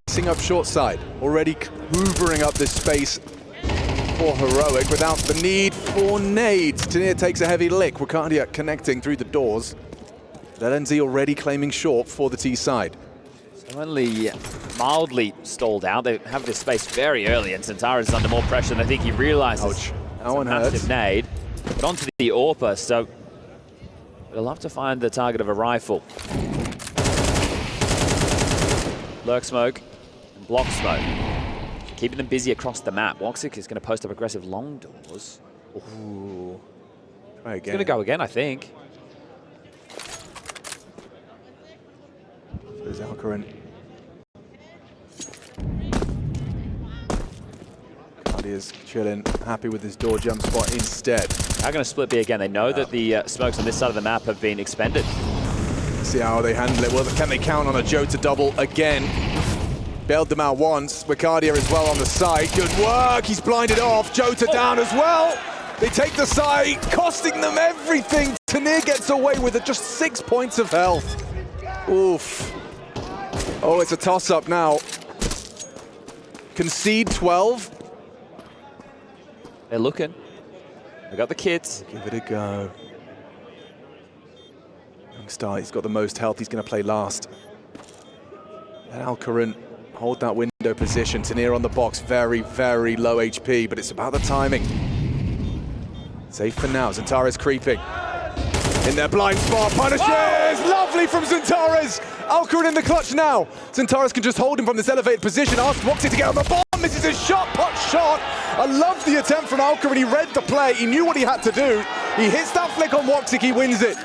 Pacing up short side, already hoovering up this space for Heroic without the need for nades. Tania takes a heavy lick. Wakadia connecting through the doors. LNZ already claiming short for the T side. So only mildly stalled out. They have this space very early, and Centaurus is under more pressure than I think he realizes. Ouch. That's a massive nade. But onto the AWPer, so we'll have to find the target of a rifle. Lurk smoke and block smoke. Keeping them busy across the map. Woxic is going to post up aggressive long doors. Ooh. Try again. He's going to go again, I think. There's Alcaran. Cardia's chilling, happy with his door jump spot instead. They're going to split B again. They know that the smokes on this side of the map have been expended. Let's see how they handle it. Well, can they count on a Jota double again? Bailed them out once. Wicardia as well on the side. Good work. He's blinded off. Jota down as well. They take the side, costing them everything. Tanir gets away with it. Just 6 points of health. Oof. Oh, it's a toss-up now. Concede 12. They're looking. They got the kids. Give it a go. Youngstar, he's got the most health. He's going to play last. Let Alcaran hold that window position. Tanir on the box, very, very low HP, but it's about the timing. Safe for now. Zentares creeping. In their blind spot, punishes! Lovely from Zentares! Alcaran in the clutch now. Zentares can just hold him from this elevated position. Asked Woxy to get on the bomb. Misses his shot, pot shot. I love the attempt from Alcaran. He read the play. He knew what he had to do. He hits that flick on Woxy. He wins it.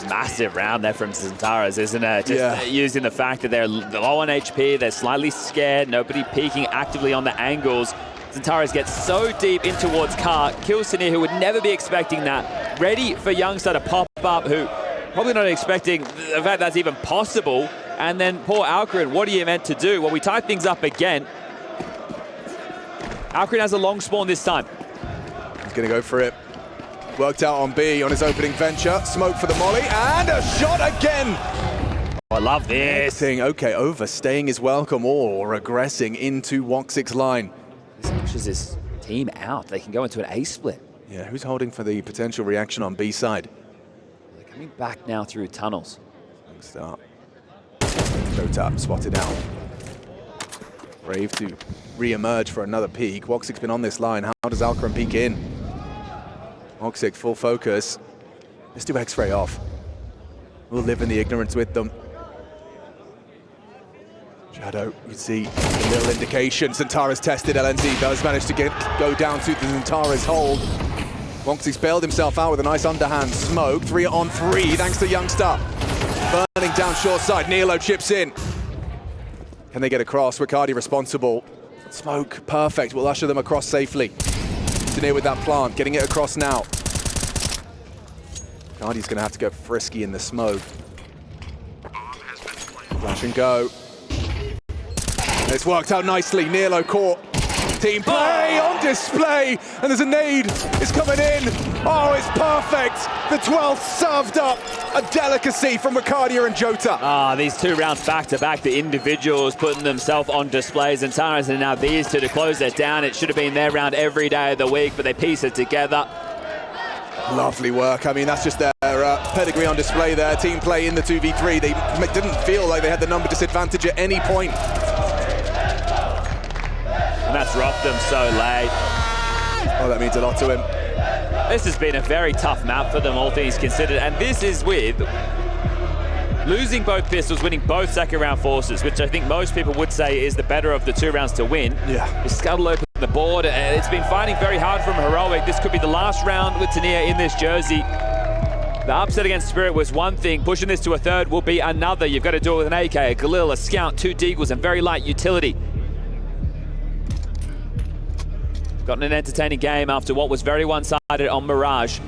Massive round there from Zentares, isn't it? Just using the fact that they're low on HP, they're slightly scared, nobody peeking actively on the angles. Zentares gets so deep in towards Car, kills Tanir, who would never be expecting that. Ready for Youngstar to pop up, who probably not expecting the fact that's even possible. And then poor Alcaran, what are you meant to do? Well, we tie things up again. Alcaran has a long spawn this time. He's going to go for it. Worked out on B on his opening venture. Smoke for the molly, and a shot again. Oh, I love this. Okay, overstaying his welcome or regressing into Woxic's line. This pushes his team out. They can go into an A split. Yeah, who's holding for the potential reaction on B side? They're coming back now through tunnels. Start. Jota spotted out. Brave to re-emerge for another peek. Woxic's been on this line. How does Alcaran peek in? Woxic, full focus. Let's do X-ray off. We'll live in the ignorance with them. Shadow, you see a little indication. Zentares tested. LNZ does manage to go down to the Zentares hold. Woxic's bailed himself out with a nice underhand smoke. 3-on-3 thanks to Youngstar. Burning down short side. Nilo chips in. Can they get across? Wicardia responsible. Smoke, perfect. We'll usher them across safely. Tanir with that plant, getting it across now. Wicardia's going to have to go frisky in the smoke. Flash and go. It's worked out nicely. Nilo caught. Team play on display, and there's a nade. It's coming in. Oh, it's perfect. The 12th served up. A delicacy from Wicardia and Jota. These 2 rounds back-to-back, the individuals putting themselves on display. Zentares and now these 2 to close it down. It should have been their round every day of the week, but they piece it together. Lovely work. I mean, that's just their pedigree on display there. Team play in the 2v3. They didn't feel like they had the number disadvantage at any point. And that's rocked them so late. Oh, that means a lot to him. This has been a very tough map for them, all things considered. And this is with losing both pistols, winning both second round forces, which I think most people would say is the better of the 2 rounds to win. Yeah. You scuttle open the board. It's been fighting very hard from Heroic. This could be the last round with Tanir in this jersey. The upset against Spirit was one thing. Pushing this to a third will be another. You've got to do it with an AK, a Galil, a Scout, 2 Deagles, and very light utility. Gotten an entertaining game after what was very one-sided on Mirage.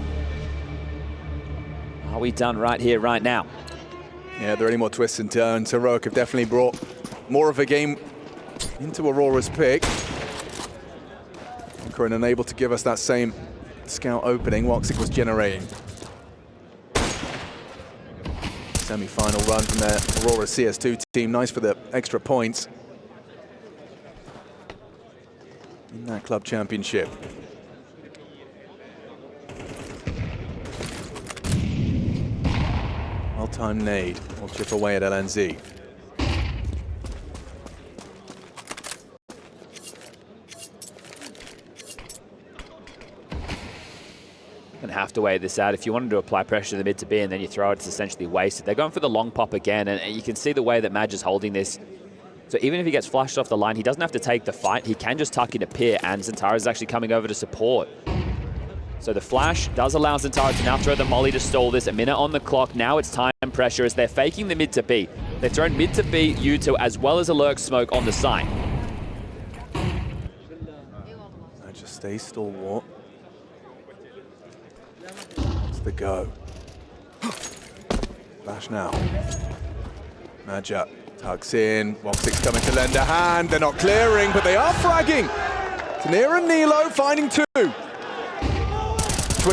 Are we done right here, right now? Yeah, there are any more twists and turns. Heroic have definitely brought more of a game into Aurora's pick. Alcaran unable to give us that same scout opening. Woxic was generating. Semi-final run from their Aurora CS2 team. Nice for the extra points in that club championship. Well-timed nade. We'll chip away at LNZ. And have to weigh this out. If you wanted to apply pressure to the mid to B and then you throw it, it's essentially wasted. They're going for the long pop again, and you can see the way that Madge is holding this. So even if he gets flashed off the line, he doesn't have to take the fight. He can just tuck in a pier, and Zentares is actually coming over to support. So the flash does allow Zentares to now throw the molly to stall this. A minute on the clock. Now it's time pressure as they're faking the mid to B. They've thrown mid to B, U2, as well as a lurk smoke on the side. I just stay stalwart. It's the go. Bash now. Maja tucks in. 1-6 coming to lend a hand. They're not clearing, but they are fragging. Tanir and Nilo finding two. Swing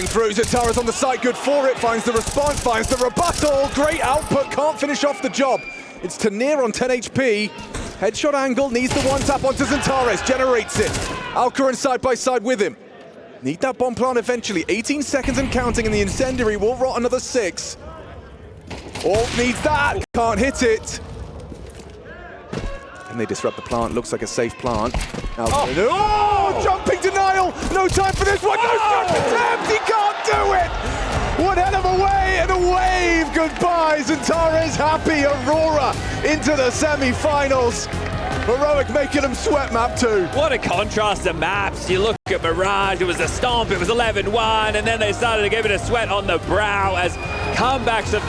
through, Zatara's on the site, good for it. Finds the response, finds the rebuttal. Great output, can't finish off the job. It's Tanir on 10 HP. Headshot angle, needs the one tap onto Zantares, generates it. Alcaran side by side with him. Need that bomb plant eventually. 18 seconds and counting, and the incendiary will rot another 6. Alt needs that, can't hit it. And they disrupt the plant, looks like a safe plant. Oh, jumping denial, no time for this one, no shot attempt, he can't do it! One hell of a way and a wave goodbye, Zantares happy, Aurora into the semi-finals. Heroic making them sweat map 2. What a contrast of maps. You look at Mirage, it was a stomp, it was 11-1, and then they started to give it a sweat on the brow as comebacks of